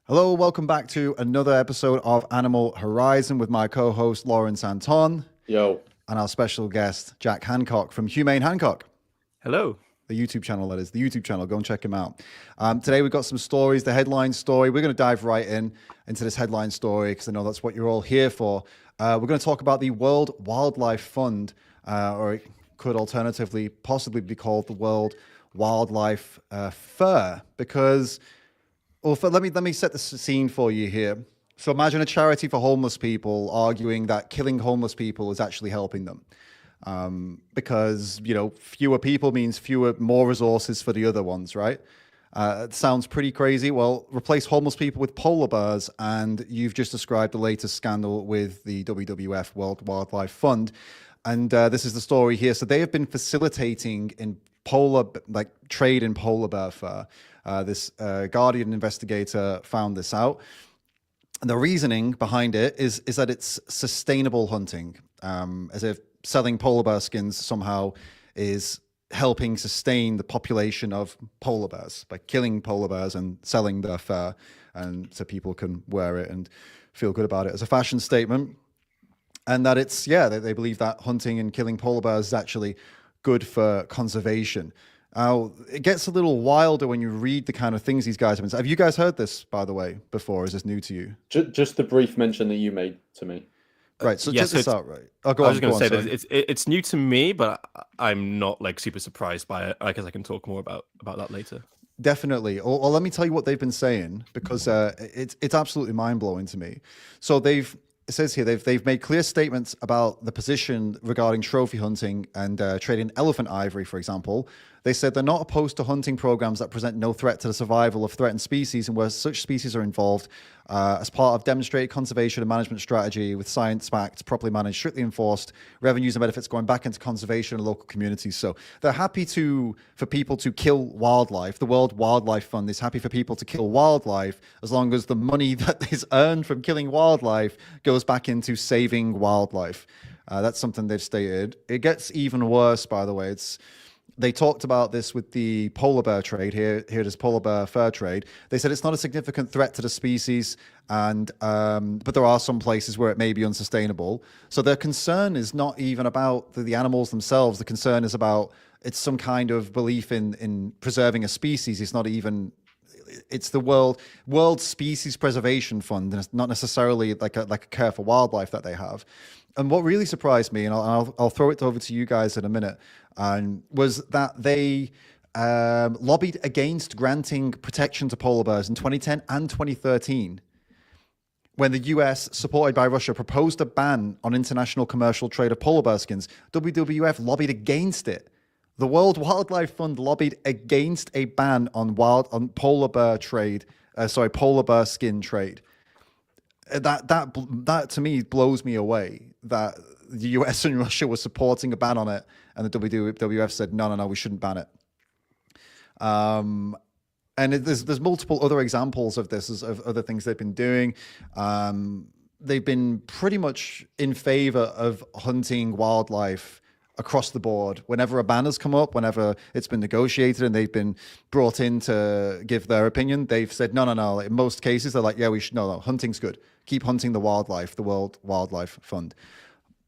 Hello, welcome back to another episode of Animal Horizon with my co-host Lawrence Anton Yo, and our special guest Jack Hancock from Humane Hancock, Hello. the YouTube channel. That is the YouTube channel. Go and check him out. Today we've got some stories. The headline story. We're going to dive right into this headline story because I know that's what you're all here for. We're going to talk about the World Wildlife Fund, or it could alternatively possibly be called the World Wildlife Fair, because. Well, let me set the scene for you here. So imagine a charity for homeless people arguing that killing homeless people is actually helping them, because fewer people means more resources for the other ones, right? It sounds pretty crazy. Well, replace homeless people with polar bears, and you've just described the latest scandal with the WWF World Wildlife Fund, and this is the story here. So they have been facilitating in trade in polar bear fur. This Guardian investigator found this out. And the reasoning behind it is that it's sustainable hunting, as if selling polar bear skins somehow is helping sustain the population of polar bears by killing polar bears and selling their fur, and so people can wear it and feel good about it as a fashion statement. And that they believe that hunting and killing polar bears is actually good for conservation. Now, it gets a little wilder when you read the kind of things these guys have been saying. Have you guys heard this, by the way, before? Is this new to you? just the brief mention that you made to me. Right, so yeah, check so this out, right? Oh, go I on, was going go to on, say sorry. that it's new to me, but I'm not like super surprised by it. I guess I can talk more about that later. Definitely. Or let me tell you what they've been saying, because it's absolutely mind-blowing to me. So it says here they've made clear statements about the position regarding trophy hunting and trading elephant ivory, for example. They said they're not opposed to hunting programs that present no threat to the survival of threatened species and where such species are involved as part of demonstrated conservation and management strategy with science-backed, properly managed, strictly enforced, revenues and benefits going back into conservation and local communities. So they're happy for people to kill wildlife. The World Wildlife Fund is happy for people to kill wildlife as long as the money that is earned from killing wildlife goes back into saving wildlife. That's something they've stated. It gets even worse, by the way. They talked about this with the polar bear trade here. Here it is, polar bear fur trade. They said it's not a significant threat to the species, and but there are some places where it may be unsustainable. So their concern is not even about the animals themselves. The concern is about it's some kind of belief in preserving a species. It's not even. It's the World Species Preservation Fund, and it's not necessarily like a care for wildlife that they have. And what really surprised me, and I'll throw it over to you guys in a minute, was that they lobbied against granting protection to polar bears in 2010 and 2013, when the US, supported by Russia, proposed a ban on international commercial trade of polar bear skins. WWF lobbied against it. The World Wildlife Fund lobbied against a ban on polar bear polar bear skin trade. That to me blows me away, that the US and Russia were supporting a ban on it, and the WWF said no, we shouldn't ban it. And there's multiple other examples of this, of other things they've been doing. They've been pretty much in favor of hunting wildlife across the board. Whenever a ban has come up, whenever it's been negotiated and they've been brought in to give their opinion, they've said no. In most cases, they're like, yeah, we should. No, hunting's good. Keep hunting the wildlife. The World Wildlife Fund.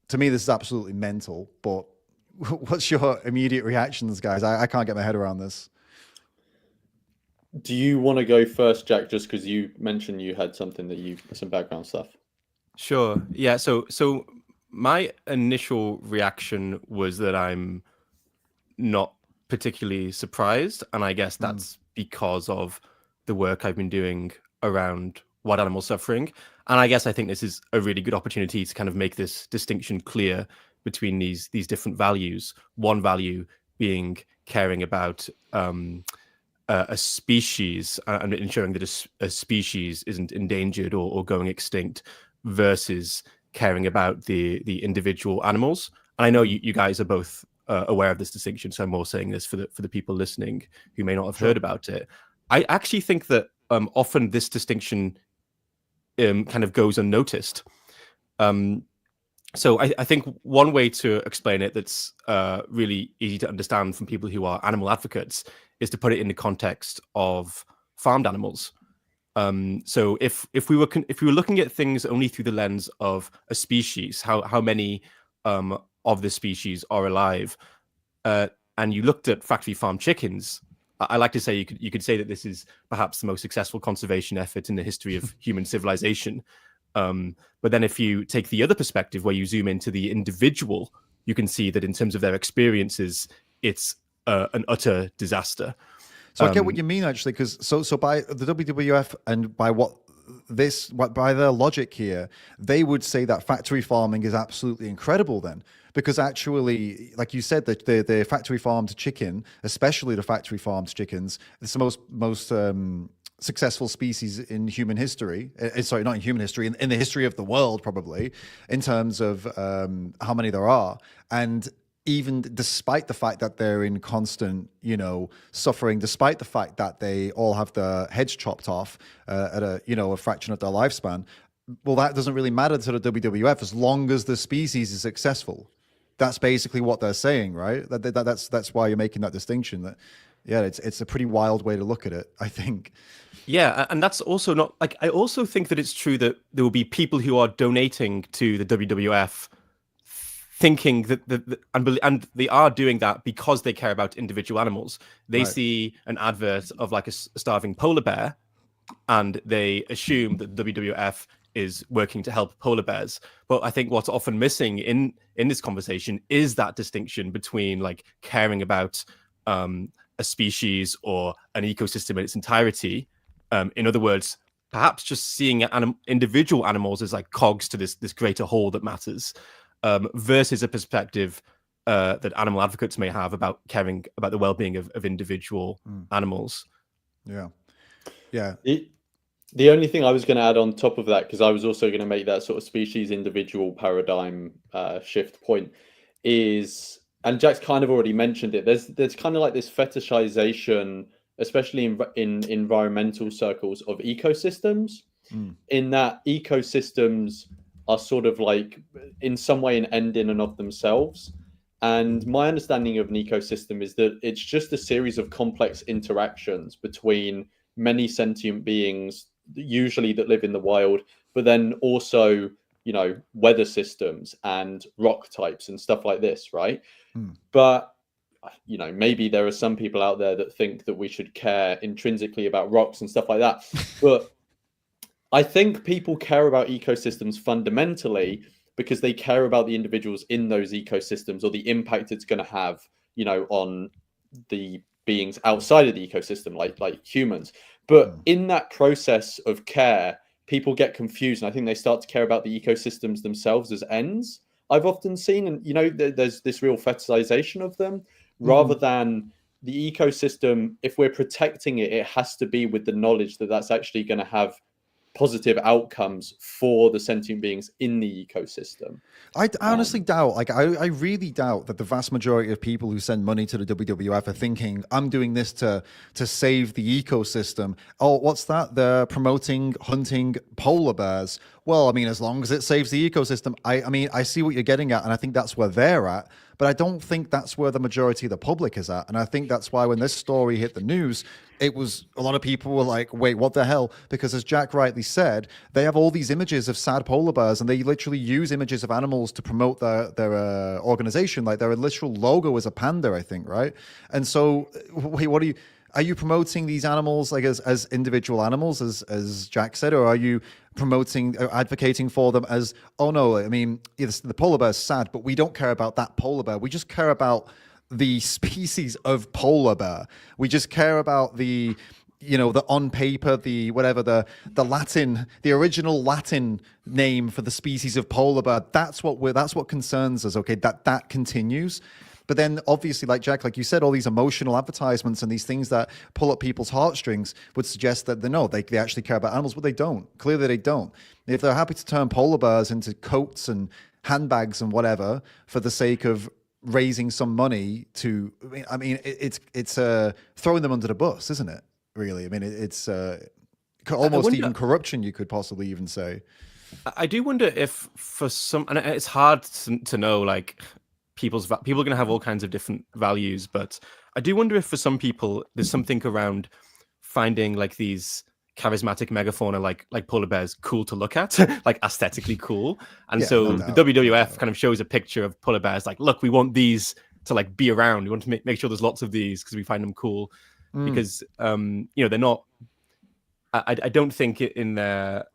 To me, this is absolutely mental. But what's your immediate reactions, guys? I can't get my head around this. Do you want to go first, Jack? Just because you mentioned you had some background stuff. Sure. Yeah. So my initial reaction was that I'm not particularly surprised, and I guess that's because of the work I've been doing around wild animal suffering. And I guess I think this is a really good opportunity to kind of make this distinction clear between these different values. One value being caring about a species and ensuring that a species isn't endangered or going extinct, versus caring about the individual animals. And I know you guys are both aware of this distinction, so I'm more saying this for the people listening who may not have heard about it. I actually think that often this distinction kind of goes unnoticed. So I think one way to explain it that's really easy to understand from people who are animal advocates is to put it in the context of farmed animals. So if we were looking at things only through the lens of a species, how many of the species are alive, and you looked at factory farm chickens, I like to say you could say that this is perhaps the most successful conservation effort in the history of human civilization. But then if you take the other perspective where you zoom into the individual, you can see that in terms of their experiences, it's an utter disaster. So I get what you mean, actually, because so by the WWF and by by their logic here, they would say that factory farming is absolutely incredible then, because actually, like you said, the factory farmed chicken, especially the factory farmed chickens, it's the most successful species in human history. Sorry, not in human history, in the history of the world, probably, in terms of how many there are. And even despite the fact that they're in constant, suffering, despite the fact that they all have their heads chopped off at a fraction of their lifespan, well, that doesn't really matter to the WWF as long as the species is successful. That's basically what they're saying, right? That's why you're making that distinction. That, yeah, it's a pretty wild way to look at it, I think. Yeah, and that's also not like, I also think that it's true that there will be people who are donating to the WWF thinking that and they are doing that because they care about individual animals. They see an advert of like a starving polar bear, and they assume that WWF is working to help polar bears. But I think what's often missing in this conversation is that distinction between like caring about a species or an ecosystem in its entirety. In other words, perhaps just seeing individual animals as like cogs to this greater whole that matters. Versus a perspective that animal advocates may have about caring about the well-being of individual animals. Yeah. Yeah. The only thing I was going to add on top of that, because I was also going to make that sort of species individual paradigm shift point, is, and Jack's kind of already mentioned it, there's kind of like this fetishization, especially in environmental circles, of ecosystems, in that ecosystems are sort of like in some way an end in and of themselves. And my understanding of an ecosystem is that it's just a series of complex interactions between many sentient beings, usually that live in the wild, but then also, weather systems and rock types and stuff like this, right? But, maybe there are some people out there that think that we should care intrinsically about rocks and stuff like that. But I think people care about ecosystems fundamentally because they care about the individuals in those ecosystems, or the impact it's going to have, on the beings outside of the ecosystem, like humans. But in that process of care, people get confused, and I think they start to care about the ecosystems themselves as ends. I've often seen, and there's this real fetishization of them, rather than the ecosystem. If we're protecting it, it has to be with the knowledge that that's actually going to have positive outcomes for the sentient beings in the ecosystem. I honestly doubt, I really doubt that the vast majority of people who send money to the WWF are thinking, I'm doing this to save the ecosystem. Oh, what's that? They're promoting hunting polar bears. Well, I mean, as long as it saves the ecosystem, I mean, I see what you're getting at, and I think that's where they're at. But I don't think that's where the majority of the public is at. And I think that's why when this story hit the news, it was a lot of people were like, wait, what the hell? Because as Jack rightly said, they have all these images of sad polar bears, and they literally use images of animals to promote their organization. Like their literal logo is a panda, I think, right? And so, wait, are you promoting these animals like as individual animals, as Jack said, or are you promoting or advocating for them as, oh no, I mean, the polar bear's sad, but we don't care about that polar bear. We just care about the species of polar bear. We just care about the on paper, the original Latin name for the species of polar bear. That's what concerns us. Okay, that continues. But then obviously, like Jack, like you said, all these emotional advertisements and these things that pull up people's heartstrings would suggest that they actually care about animals, but they don't. Clearly they don't. If they're happy to turn polar bears into coats and handbags and whatever for the sake of raising some money to, I mean, it's throwing them under the bus, isn't it? Really? I mean, it's almost even corruption, you could possibly even say. I do wonder if for some, and it's hard to know, like, people are going to have all kinds of different values, but I do wonder if for some people there's something around finding like these charismatic megafauna like polar bears cool to look at, like aesthetically cool. And Yeah, so no the doubt, no WWF doubt. kind of shows a picture of polar bears like, look, we want these to like be around. We want to make sure there's lots of these because we find them cool. Because they're not. I don't think in their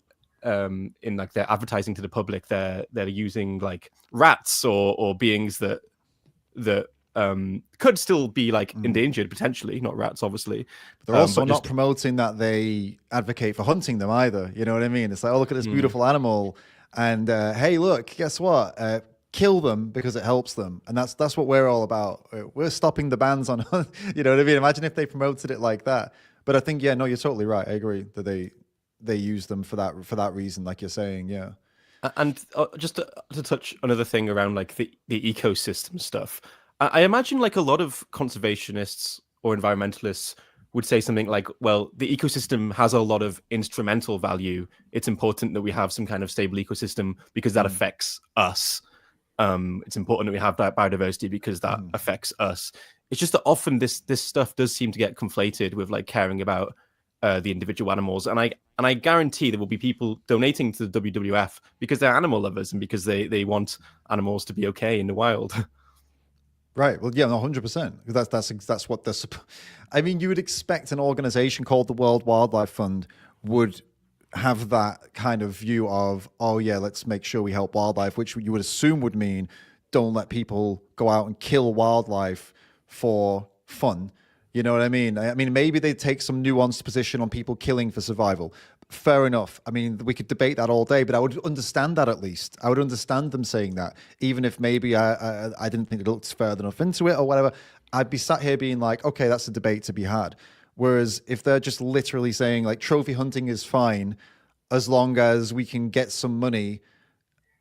in like their advertising to the public they're using like rats or beings that could still be like endangered potentially, not rats obviously. They're also But not just promoting that they advocate for hunting them either. You know what I mean? It's like, oh, look at this beautiful animal, and hey, look, guess what? Kill them because it helps them, and that's what we're all about. We're stopping the bans on, you know what I mean? Imagine if they promoted it like that. But I think, yeah, no, you're totally right. I agree that they use them for that reason, like you're saying, yeah. And just to touch another thing around like the ecosystem stuff, I imagine like a lot of conservationists or environmentalists would say something like, well, the ecosystem has a lot of instrumental value. It's important that we have some kind of stable ecosystem because that affects us. It's important that we have that biodiversity because that affects us. It's just that often this stuff does seem to get conflated with like caring about the individual animals, and I guarantee there will be people donating to the WWF because they're animal lovers and because they want animals to be okay in the wild. Right. Well, yeah, no, 100%. That's what they're. I mean, you would expect an organization called the World Wildlife Fund would have that kind of view of, oh yeah, let's make sure we help wildlife, which you would assume would mean don't let people go out and kill wildlife for fun. You know what I mean? I mean, maybe they take some nuanced position on people killing for survival. Fair enough. I mean, we could debate that all day, but I would understand that at least. I would understand them saying that, even if maybe I didn't think it looked further enough into it or whatever. I'd be sat here being like, okay, that's a debate to be had. Whereas if they're just literally saying like trophy hunting is fine as long as we can get some money,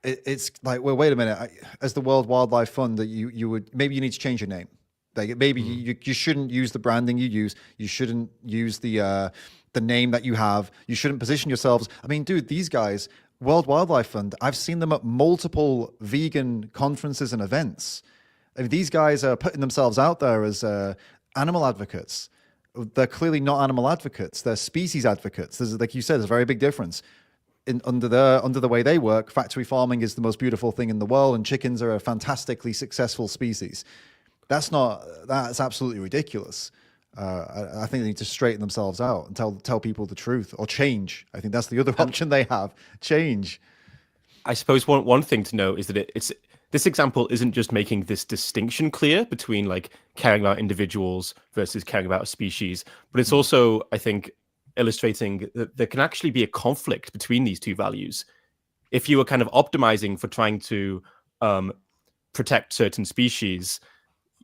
it's like, well, wait a minute. As the World Wildlife Fund, that you would maybe you need to change your name. Like maybe you shouldn't use the branding you use. You shouldn't use the name that you have. You shouldn't position yourselves. I mean, dude, these guys, World Wildlife Fund, I've seen them at multiple vegan conferences and events. I mean, these guys are putting themselves out there as animal advocates. They're clearly not animal advocates. They're species advocates. There's, like you said, there's a very big difference. Under the way they work, factory farming is the most beautiful thing in the world, and chickens are a fantastically successful species. That's absolutely ridiculous. I think they need to straighten themselves out and tell people the truth, or change. I think that's the other option they have. Change. I suppose one thing to note is that this example isn't just making this distinction clear between like caring about individuals versus caring about a species, but it's also, I think, illustrating that there can actually be a conflict between these two values. If you are kind of optimizing for trying to protect certain species,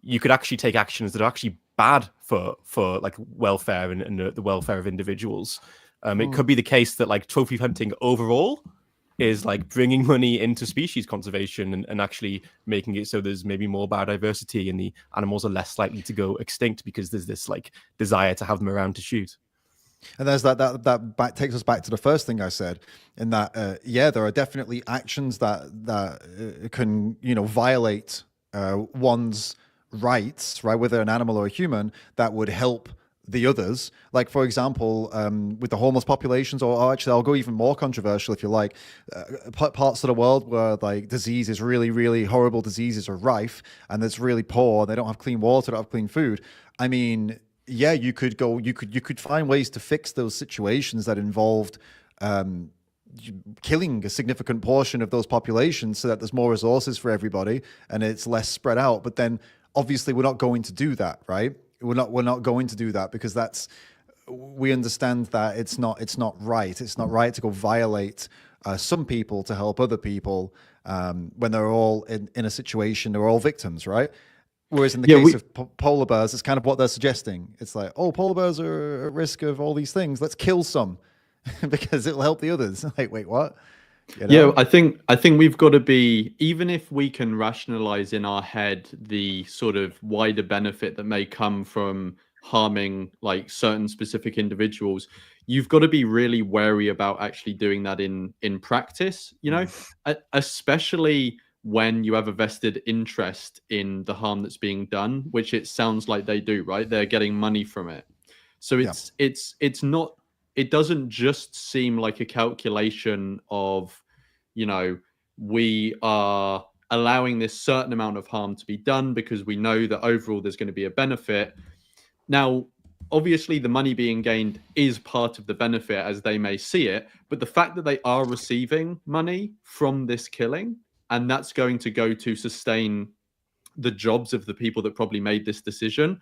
you could actually take actions that are actually bad for like welfare and the welfare of individuals. It could be the case that like trophy hunting overall is like bringing money into species conservation and actually making it so there's maybe more biodiversity and the animals are less likely to go extinct because there's this like desire to have them around to shoot. And there's that takes us back to the first thing I said, in that yeah, there are definitely actions that can violate one's rights, right, whether an animal or a human, that would help the others. Like, for example, with the homeless populations, or actually I'll go even more controversial if you like, parts of the world where like diseases, really, really horrible diseases are rife, and it's really poor, they don't have clean water, don't have clean food. I mean, yeah, you could find ways to fix those situations that involved killing a significant portion of those populations so that there's more resources for everybody and it's less spread out. But then obviously we're not going to do that, right? We're not going to do that because we understand that it's not right. It's not right to go violate some people to help other people when they're all in a situation, they're all victims, right? Whereas in the case of polar bears, it's kind of what they're suggesting. It's like, oh, polar bears are at risk of all these things. Let's kill some because it'll help the others. Like, wait, what? Yeah, I think we've got to be, even if we can rationalize in our head the sort of wider benefit that may come from harming like certain specific individuals, you've got to be really wary about actually doing that in practice, especially when you have a vested interest in the harm that's being done, which it sounds like they do, right? They're getting money from it. So it's it doesn't just seem like a calculation of, we are allowing this certain amount of harm to be done because we know that overall there's going to be a benefit. Now, obviously, the money being gained is part of the benefit as they may see it, but the fact that they are receiving money from this killing, and that's going to go to sustain the jobs of the people that probably made this decision,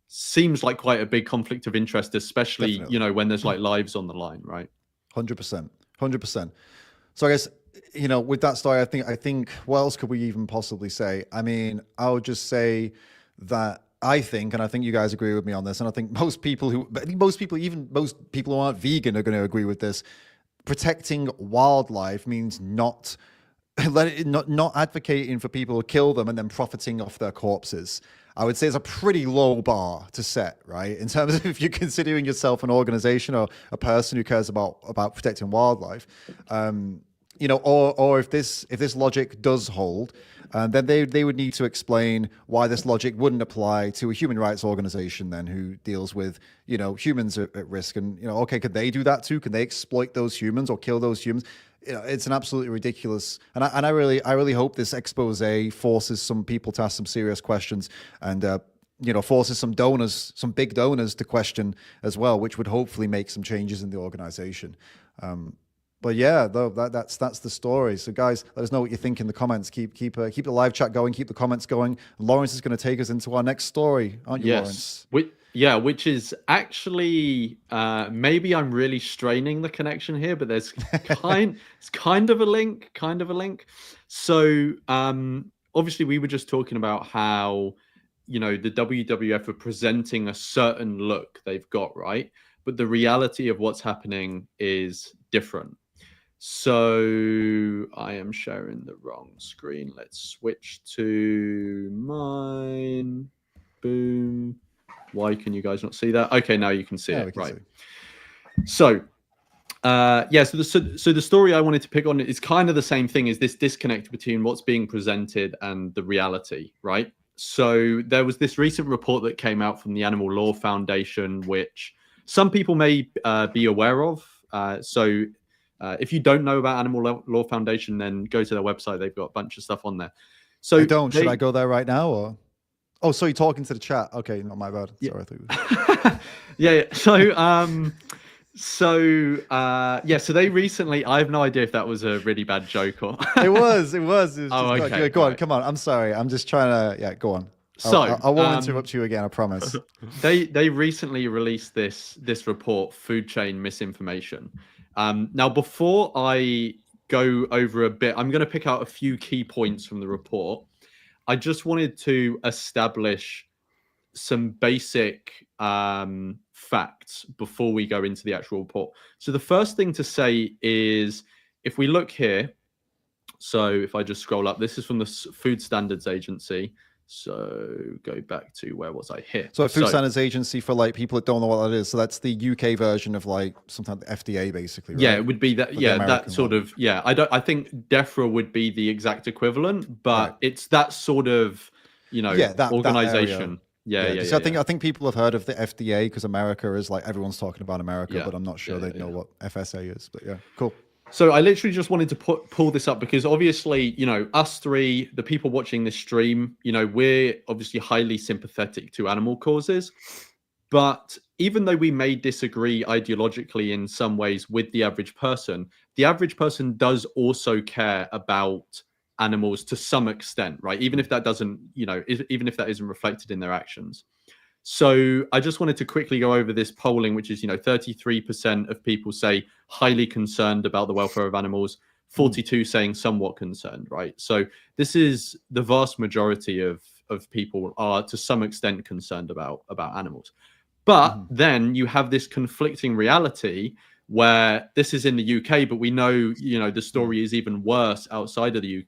seems like quite a big conflict of interest, especially, Definitely. when there's like lives on the line, right? 100%. 100%. So I guess, with that story, I think what else could we even possibly say? I mean, I would just say that I think you guys agree with me on this, and I think most people who aren't vegan are going to agree with this. Protecting wildlife means not advocating for people to kill them and then profiting off their corpses. I would say it's a pretty low bar to set, right? In terms of if you're considering yourself an organization or a person who cares about protecting wildlife, or if this logic does hold, then they would need to explain why this logic wouldn't apply to a human rights organization then who deals with, humans at risk. And, okay, could they do that too? Can they exploit those humans or kill those humans? It's an absolutely ridiculous, and I really hope this expose forces some people to ask some serious questions, and forces some big donors to question as well, which would hopefully make some changes in the organization. But yeah, though that's the story. So guys, let us know what you think in the comments. Keep the live chat going, keep the comments going. Lawrence is going to take us into our next story, aren't you, Lawrence? Which is actually maybe I'm really straining the connection here, but there's it's kind of a link. So obviously we were just talking about how the WWF are presenting a certain look they've got, right? But the reality of what's happening is different. So I am sharing the wrong screen. Let's switch to mine. Boom. Why can you guys not see that? Okay, now you can see it, right? So, so the story I wanted to pick on is kind of the same thing, is this disconnect between what's being presented and the reality, right? So there was this recent report that came out from the Animal Law Foundation, which some people may be aware of. If you don't know about Animal Law Foundation, then go to their website. They've got a bunch of stuff on there. So should I go there right now or? Oh, so you're talking to the chat? Okay, not my bad. Yeah. Sorry. Yeah. So they recently. I have no idea if that was a really bad joke or. It was. Oh, okay. Go on. Come on. I'm sorry. I'm just trying to. Yeah, go on. So I won't interrupt you again. I promise. They recently released this report, Food Chain Misinformation. Now, before I go over a bit, I'm going to pick out a few key points from the report. I just wanted to establish some basic facts before we go into the actual report. So the first thing to say is, if we look here, so if I just scroll up, this is from the Food Standards Agency. So go back to, where was I here? So Food Standards Agency, for like people that don't know what that is. So that's the UK version of like something like the FDA, basically. Right? Yeah, it would be that. Yeah, that sort of. Yeah, I think DEFRA would be the exact equivalent, but it's that sort of, organization. So I think people have heard of the FDA because America is like, everyone's talking about America, but I'm not sure they know what FSA is. But yeah, cool. So I literally just wanted to pull this up because obviously, us three, the people watching this stream, we're obviously highly sympathetic to animal causes. But even though we may disagree ideologically in some ways with the average person does also care about animals to some extent, right? Even if that doesn't, even if that isn't reflected in their actions. So I just wanted to quickly go over this polling, which is, 33% of people say highly concerned about the welfare of animals, 42 saying somewhat concerned, right? So this is the vast majority of people are to some extent concerned about animals. But then you have this conflicting reality where this is in the UK, but we know, the story is even worse outside of the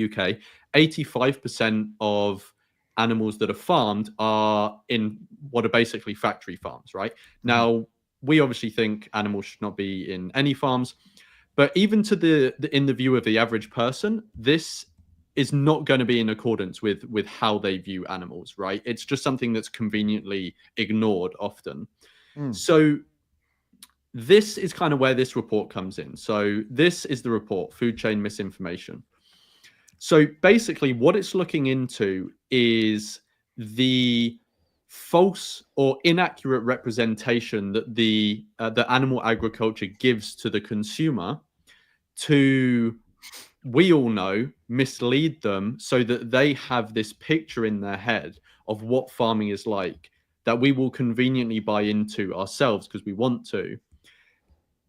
UK. 85% of animals that are farmed are in what are basically factory farms, right? Now, we obviously think animals should not be in any farms, but even to in the view of the average person, this is not going to be in accordance with how they view animals, right? It's just something that's conveniently ignored often. So this is kind of where this report comes in. So this is the report, Food Chain Misinformation. So basically what it's looking into is the false or inaccurate representation that the animal agriculture gives to the consumer to, we all know, mislead them so that they have this picture in their head of what farming is like that we will conveniently buy into ourselves because we want to,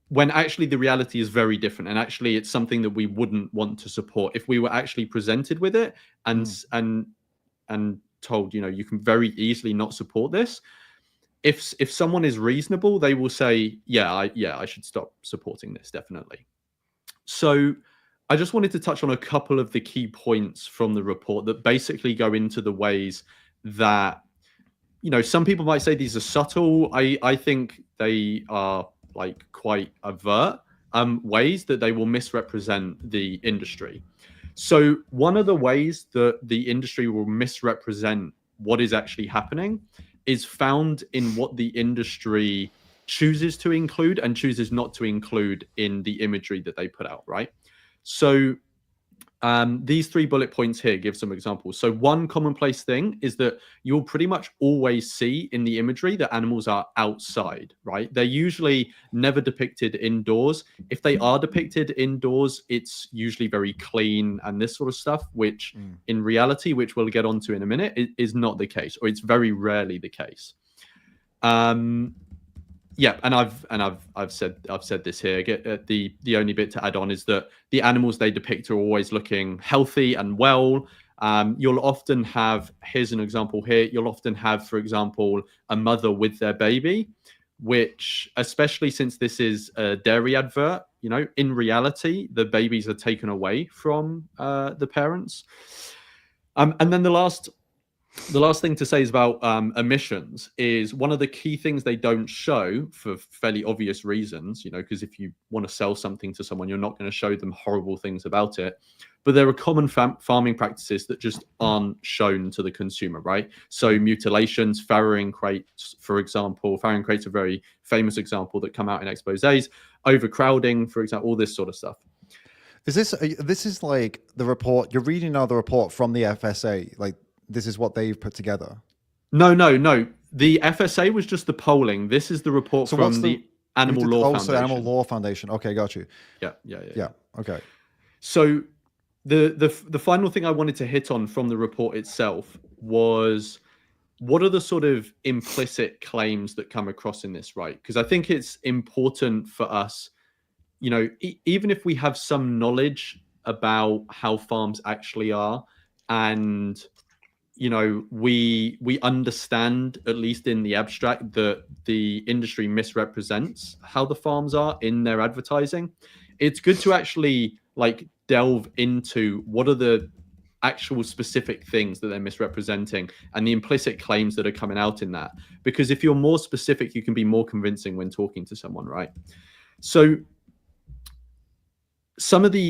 when actually the reality is very different, and actually it's something that we wouldn't want to support if we were actually presented with it and told, you can very easily not support this. If someone is reasonable, they will say, I should stop supporting this, definitely. So I just wanted to touch on a couple of the key points from the report that basically go into the ways that, some people might say these are subtle. I think they are like quite overt ways that they will misrepresent the industry. So one of the ways that the industry will misrepresent what is actually happening is found in what the industry chooses to include and chooses not to include in the imagery that they put out, right? So these 3 bullet points here give some examples. So one commonplace thing is that you'll pretty much always see in the imagery that animals are outside, right? They're usually never depicted indoors. If they are depicted indoors, it's usually very clean and this sort of stuff, which in reality, which we'll get onto in a minute, is not the case, or it's very rarely the case. Yeah, and I've said this here. The only bit to add on is that the animals they depict are always looking healthy and well. You'll often have, here's an example here. You'll often have, for example, a mother with their baby, which, especially since this is a dairy advert, in reality, the babies are taken away from the parents. And then the last thing to say is about emissions. Is one of the key things they don't show for fairly obvious reasons, because if you want to sell something to someone, you're not going to show them horrible things about it. But there are common farming practices that just aren't shown to the consumer, right? So mutilations, farrowing crates, for example. Farrowing crates are a very famous example that come out in exposés. Overcrowding, for example, all this sort of stuff. Is this is like the report, you're reading now the report from the FSA, like, this is what they've put together? No. The FSA was just the polling. This is the report from the Animal Law Foundation. So the Animal Law Foundation. Okay, got you. Yeah. Okay. So the final thing I wanted to hit on from the report itself was, what are the sort of implicit claims that come across in this, right? Because I think it's important for us, even if we have some knowledge about how farms actually are, and we understand, at least in the abstract, that the industry misrepresents how the farms are in their advertising. It's good to actually delve into what are the actual specific things that they're misrepresenting and the implicit claims that are coming out in that. Because if you're more specific, you can be more convincing when talking to someone, right? So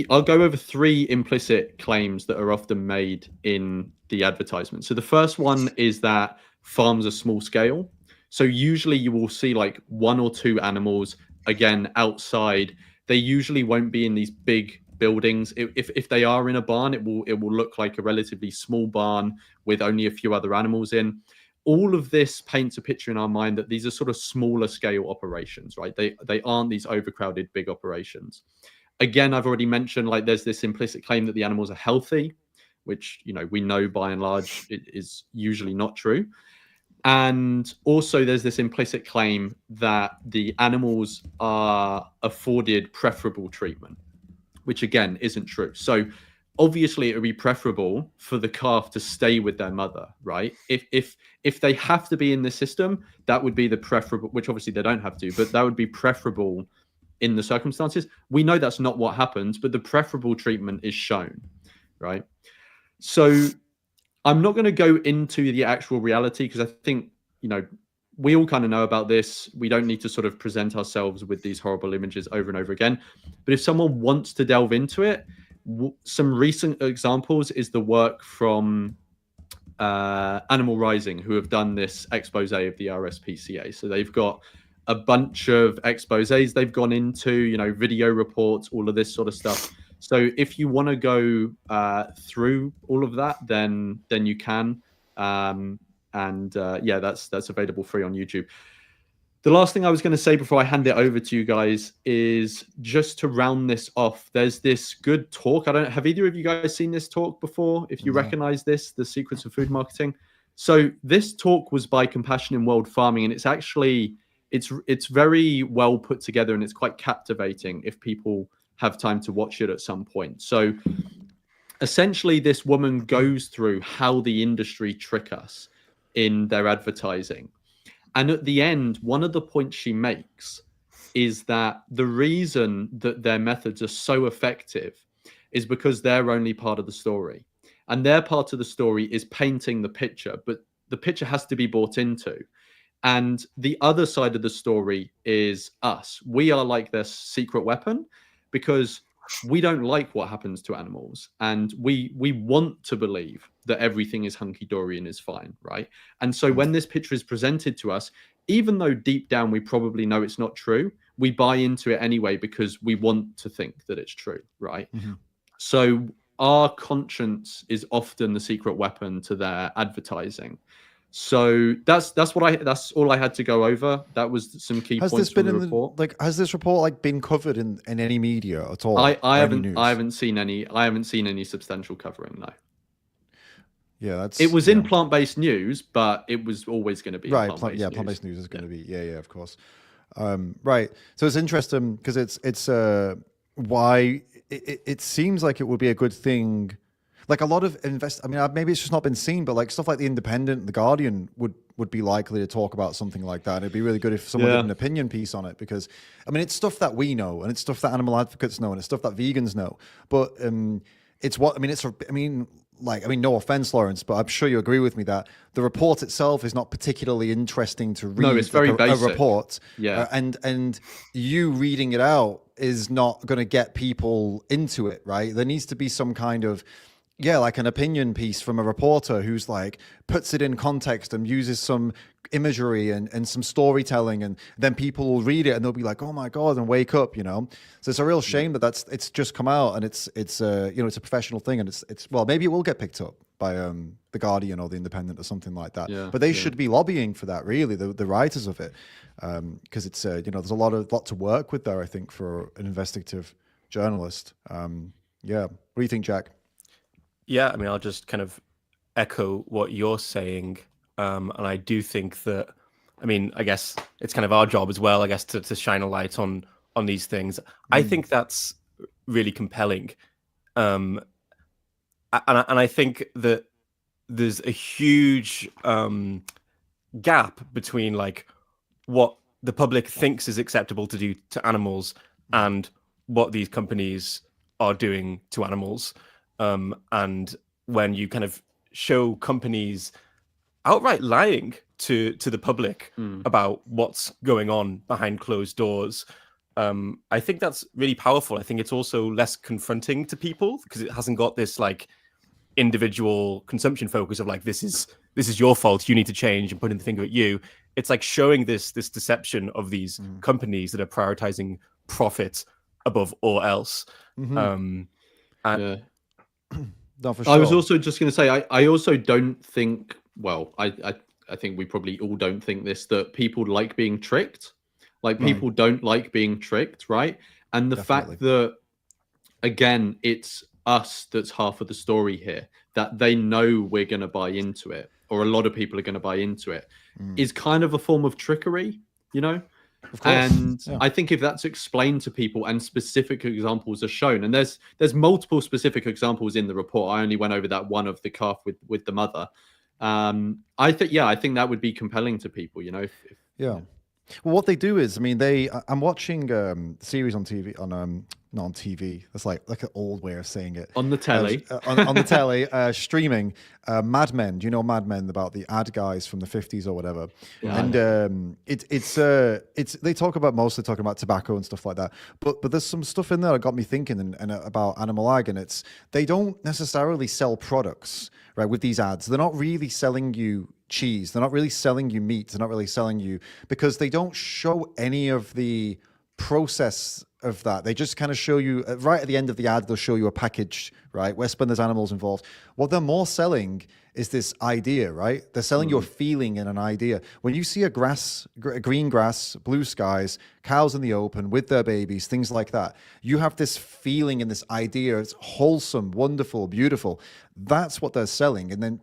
I'll go over 3 implicit claims that are often made in the advertisement. So the first one is that farms are small scale. So usually you will see 1 or 2 animals, again, outside. They usually won't be in these big buildings. If they are in a barn, it will look like a relatively small barn with only a few other animals in. All of this paints a picture in our mind that these are sort of smaller scale operations, right? They aren't these overcrowded big operations. Again, I've already mentioned, there's this implicit claim that the animals are healthy, which, we know by and large it is usually not true. And also there's this implicit claim that the animals are afforded preferable treatment, which again isn't true. So obviously it would be preferable for the calf to stay with their mother, right? If they have to be in the system, that would be the preferable, which obviously they don't have to, but that would be preferable in the circumstances. We know that's not what happens, but the preferable treatment is shown, right? So I'm not going to go into the actual reality, because I think, we all kind of know about this. We don't need to sort of present ourselves with these horrible images over and over again. But if someone wants to delve into it, some recent examples is the work from Animal Rising, who have done this expose of the RSPCA. So they've got a bunch of exposés they've gone into, you know, video reports, all of this sort of stuff. So if you want to go through all of that, then you can. Yeah, that's available free on YouTube. The last thing I was going to say before I hand it over to you guys is just to round this off. There's this good talk. Have either of you guys seen this talk before? If you recognize this, The Secrets of Food Marketing. So this talk was by Compassion in World Farming, and it's actually it's very well put together, and it's quite captivating if people have time to watch it at some point. So essentially, this woman goes through how the industry trick us in their advertising. And at the end, one of the points she makes is that the reason that their methods are so effective is because they're only part of the story. And their part of the story is painting the picture, but the picture has to be bought into. And the other side of the story is us. We are like their secret weapon because we don't like what happens to animals. And we want to believe that everything is hunky-dory and is fine, right? And so when this picture is presented to us, even though deep down we probably know it's not true, we buy into it anyway because we want to think that it's true, right? So our conscience is often the secret weapon to their advertising. So that's all I had to go over. That was some key points from the report. Has this report been covered in any media at all? I haven't seen any substantial covering, no. Yeah, it was in plant-based news, but it was always going to be plant-based news. Plant-based news is going to be of course. Right. So it's interesting because it's why it seems like it would be a good thing. Like a lot of maybe it's just not been seen, but like stuff like The Independent, The Guardian would be likely to talk about something like that. It'd be really good if someone did an opinion piece on it because, it's stuff that we know and it's stuff that animal advocates know and it's stuff that vegans know. But no offense, Lawrence, but I'm sure you agree with me that the report itself is not particularly interesting to read. No, it's very basic. A report. Yeah. And you reading it out is not going to get people into it, right? There needs to be some kind of, like an opinion piece from a reporter who's like puts it in context and uses some imagery and some storytelling, and then people will read it and they'll be like, oh my God, and wake up, So it's a real shame that it's just come out and it's a professional thing, and it's maybe it will get picked up by The Guardian or The Independent or something like that. Yeah, but they should be lobbying for that, really, the writers of it, because it's there's a lot to work with there, I think, for an investigative journalist. What do you think, Jack? Yeah, I'll just kind of echo what you're saying. And I do think that, I guess it's kind of our job as well, I guess, to shine a light on these things. I think that's really compelling. And I think that there's a huge gap between like what the public thinks is acceptable to do to animals and what these companies are doing to animals. And when you kind of show companies outright lying to the public about what's going on behind closed doors, I think that's really powerful. I think it's also less confronting to people because it hasn't got this like individual consumption focus of like, this is your fault, you need to change, and pointing the finger at you. It's like showing this deception of these companies that are prioritizing profit above all else. No, for sure. I was also just going to say, I also don't think, I think we probably all don't think this, that people like being tricked. Like people don't like being tricked, right? And the fact that, again, it's us that's half of the story here, that they know we're going to buy into it, or a lot of people are going to buy into it, is kind of a form of trickery, And I think if that's explained to people and specific examples are shown, and there's multiple specific examples in the report. I only went over that one of the calf with the mother. I think that would be compelling to people, Well, what they do is, I'm watching series on TV, not on TV. That's like an old way of saying it. On the telly. On the telly, streaming. Mad Men. Do you know Mad Men, about the ad guys from the 50s or whatever? Yeah, and they talk about, mostly talking about tobacco and stuff like that. But there's some stuff in there that got me thinking and about animal ag, and they don't necessarily sell products, right? With these ads, they're not really selling you cheese. They're not really selling you meat. They're not really selling you, because they don't show any of the process of that. They just kind of show you right at the end of the ad, they'll show you a package, right, where there's animals involved. What they're more selling is this idea, right? They're selling you a feeling and an idea. When you see a green grass, blue skies, cows in the open with their babies, things like that, you have this feeling and this idea. It's wholesome, wonderful, beautiful. That's what they're selling. And then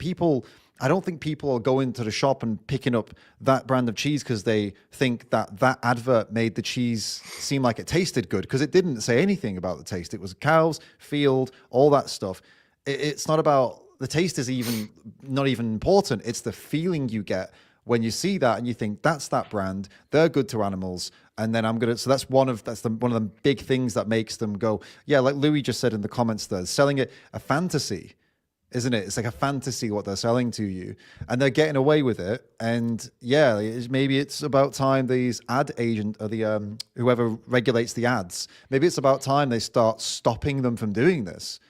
I don't think people are going to the shop and picking up that brand of cheese because they think that advert made the cheese seem like it tasted good, because it didn't say anything about the taste. It was cows, field, all that stuff. It's not about the taste, is not even important. It's the feeling you get when you see that and you think that's that brand. They're good to animals. And then so that's one of the big things that makes them go, yeah, like Louis just said in the comments there, selling it a fantasy. Isn't it? It's like a fantasy what they're selling to you, and they're getting away with it. And yeah, maybe it's about time these ad agent or the whoever regulates the ads, maybe it's about time they start stopping them from doing this,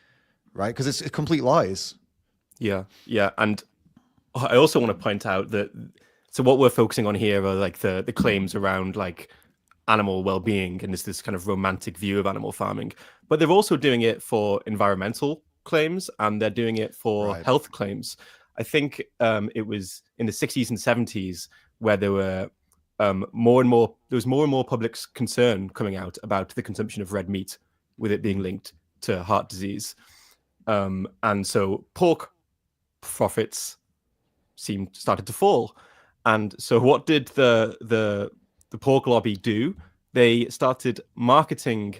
right? Because it's complete lies. Yeah, and I also want to point out that so what we're focusing on here are like the claims around like animal well-being, and this kind of romantic view of animal farming, but they're also doing it for environmental claims, and they're doing it for health claims. I think it was in the 60s and 70s where there were more and more public concern coming out about the consumption of red meat, with it being linked to heart disease, and so pork profits started to fall. And so what did the pork lobby do? They started marketing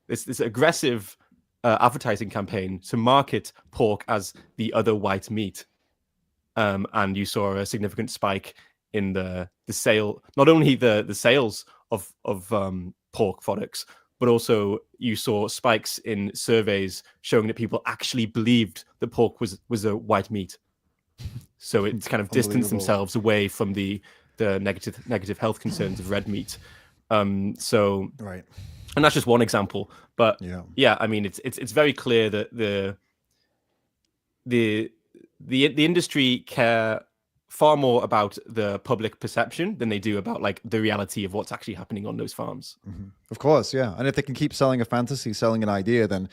this aggressive advertising campaign to market pork as the other white meat, and you saw a significant spike in the sale, not only the sales of pork products, but also you saw spikes in surveys showing that people actually believed that pork was a white meat. So it's kind of distanced themselves away from the negative health concerns of red meat. Right. And that's just one example, but yeah, I mean, it's very clear that the industry care far more about the public perception than they do about like the reality of what's actually happening on those farms. Mm-hmm. Of course, yeah. And if they can keep selling a fantasy, selling an idea, then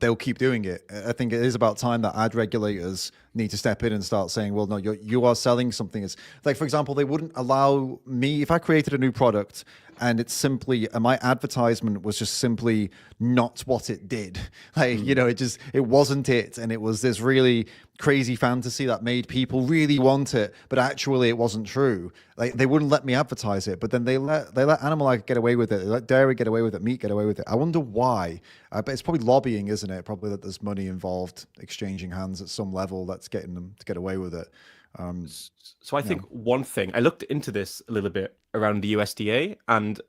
they'll keep doing it. I think it is about time that ad regulators need to step in and start saying, well, no, you are selling something. It's like, for example, they wouldn't allow me, if I created a new product and it's simply, my advertisement was just simply not what it did. Like, it wasn't it. And it was this really crazy fantasy that made people really want it, but actually it wasn't true. Like, they wouldn't let me advertise it, but then they let animal get away with it. They let dairy get away with it, meat get away with it. I wonder why. But it's probably lobbying, isn't it? Probably that there's money involved, exchanging hands at some level that's getting them to get away with it. So I think one thing, I looked into this a little bit around the USDA, and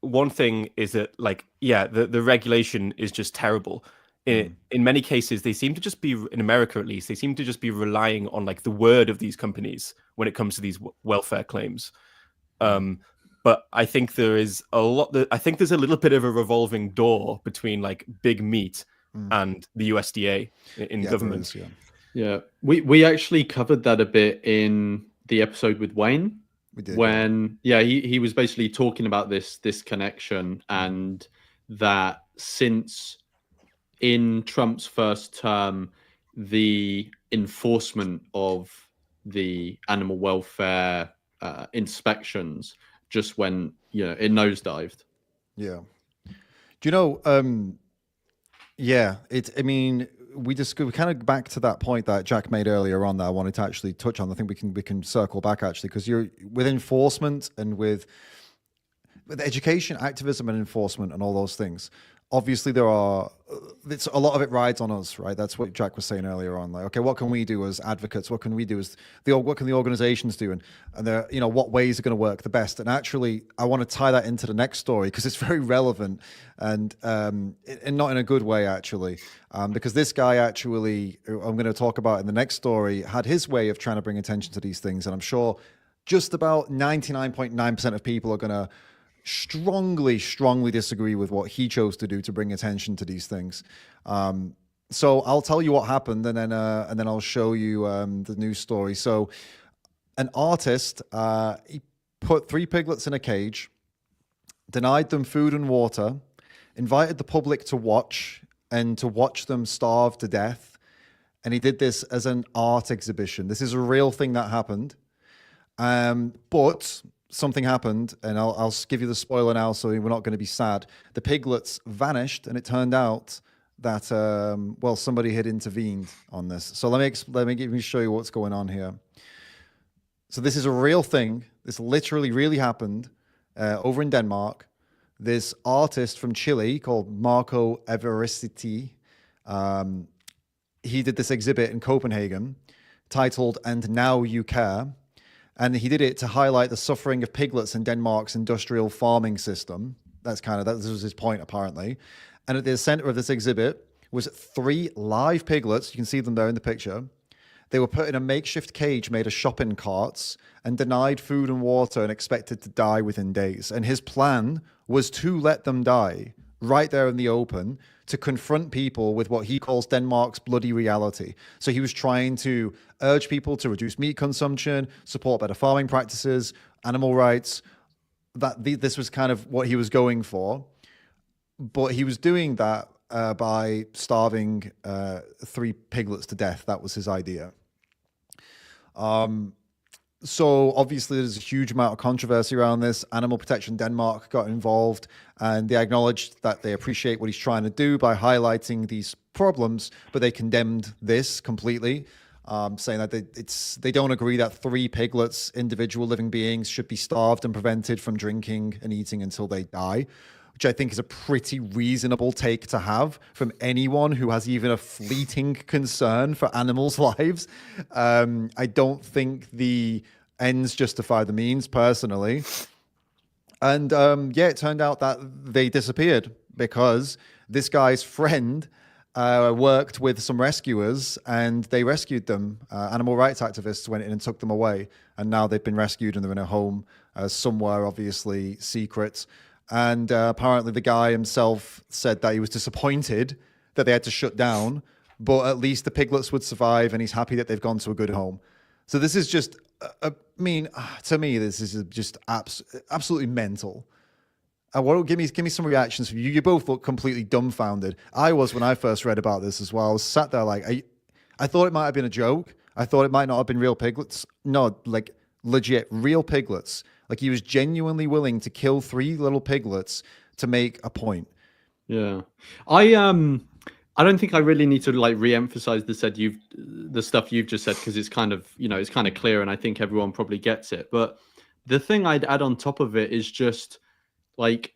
one thing is that, like, the regulation is just terrible. In many cases, they seem to just be, in America at least, they seem to just be relying on like the word of these companies when it comes to these welfare claims. But I think there's a little bit of a revolving door between like big meat and the USDA in government. Yeah, we actually covered that a bit in the episode with Wayne. We did. When he was basically talking about this connection, and that since in Trump's first term, the enforcement of the animal welfare inspections just went, it nosedived. Yeah. Do you know? We kind of back to that point that Jack made earlier on that I wanted to actually touch on. I think we can circle back actually, because you're with enforcement and with education, activism, and enforcement, and all those things. Obviously, it's a lot of it rides on us, right? That's what Jack was saying earlier on. Like, okay, what can we do as advocates? What can we do what can the organizations do? And what ways are going to work the best? And actually, I want to tie that into the next story because it's very relevant and not in a good way, actually. Because this guy actually, I'm going to talk about in the next story, had his way of trying to bring attention to these things. And I'm sure just about 99.9% of people are going to strongly disagree with what he chose to do to bring attention to these things. So I'll tell you what happened, and then I'll show you the news story. So an artist, he put 3 piglets in a cage, denied them food and water, invited the public to watch and to watch them starve to death. And he did this as an art exhibition. This is a real thing that happened. But something happened, and I'll give you the spoiler now so we're not going to be sad. The piglets vanished, and it turned out that, somebody had intervened on this. So let me show you what's going on here. So this is a real thing. This literally really happened over in Denmark. This artist from Chile called Marco Everesti, he did this exhibit in Copenhagen titled "And Now You Care." And he did it to highlight the suffering of piglets in Denmark's industrial farming system. This was his point, apparently. And at the center of this exhibit was 3 live piglets. You can see them there in the picture. They were put in a makeshift cage made of shopping carts and denied food and water and expected to die within days. And his plan was to let them die right there in the open, to confront people with what he calls Denmark's bloody reality. So he was trying to urge people to reduce meat consumption, support better farming practices, animal rights. This was kind of what he was going for. But he was doing that by starving 3 piglets to death. That was his idea. So obviously there's a huge amount of controversy around this. Animal Protection Denmark got involved, and they acknowledged that they appreciate what he's trying to do by highlighting these problems, but they condemned this completely, saying that they don't agree that 3 piglets, individual living beings, should be starved and prevented from drinking and eating until they die, which I think is a pretty reasonable take to have from anyone who has even a fleeting concern for animals' lives. I don't think the ends justify the means, personally. And it turned out that they disappeared because this guy's friend worked with some rescuers, and they rescued them. Animal rights activists went in and took them away, and now they've been rescued and they're in a home somewhere, obviously secret. And apparently the guy himself said that he was disappointed that they had to shut down, but at least the piglets would survive, and he's happy that they've gone to a good home. So this is just, to me, this is just absolutely mental. Give me some reactions from you. You both look completely dumbfounded. I was when I first read about this as well. I was sat there like, I thought it might have been a joke. I thought it might not have been real piglets. No, like legit real piglets. Like he was genuinely willing to kill 3 little piglets to make a point. Yeah, I don't think I really need to like re-emphasize the stuff you've just said, because it's kind of, it's kind of clear, and I think everyone probably gets it. But the thing I'd add on top of it is just like,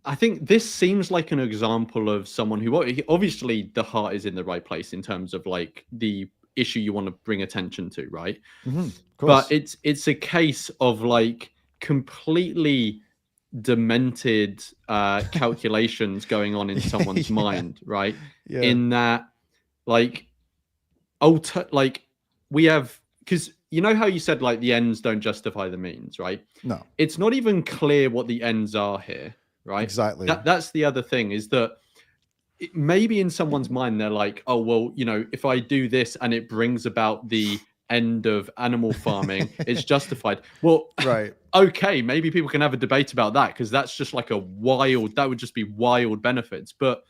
I think this seems like an example of someone who obviously the heart is in the right place in terms of like the issue you want to bring attention to, right? Mm-hmm, but it's a case of like completely demented calculations going on in someone's mind, right? Yeah. In that, like, we have, because you know how you said like the ends don't justify the means, right? No, it's not even clear what the ends are here, right? Exactly. That's the other thing, is that maybe in someone's mind they're like, oh well, if I do this and it brings about the end of animal farming, it's justified. Well, right. Okay, maybe people can have a debate about that, because that's just like that would just be wild benefits. But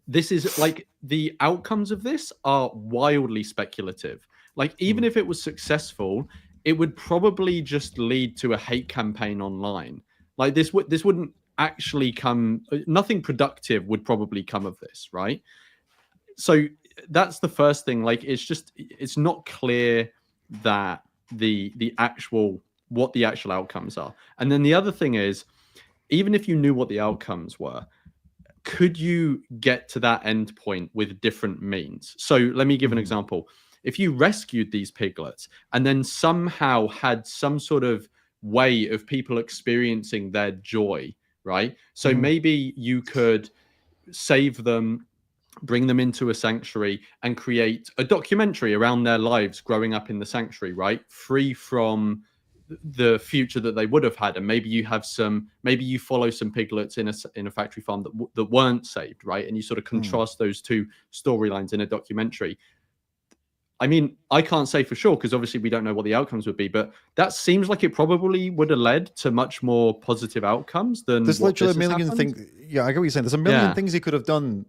this is like, the outcomes of this are wildly speculative. Like, even if it was successful, it would probably just lead to a hate campaign online. Like this wouldn't actually nothing productive would probably come of this, right? So that's the first thing. Like, it's not clear that what the actual outcomes are. And then the other thing is, even if you knew what the outcomes were, could you get to that end point with different means? So let me give an example. If you rescued these piglets and then somehow had some sort of way of people experiencing their joy, right? So maybe you could save them, bring them into a sanctuary, and create a documentary around their lives growing up in the sanctuary, right? Free from the future that they would have had. And maybe you follow some piglets in a factory farm that weren't saved, right? And you sort of contrast those two storylines in a documentary. I mean, I can't say for sure because obviously we don't know what the outcomes would be, but that seems like it probably would have led to much more positive outcomes than There's what literally a this has million happened. things. Yeah, I get what you're saying. There's a million Yeah. things he could have done.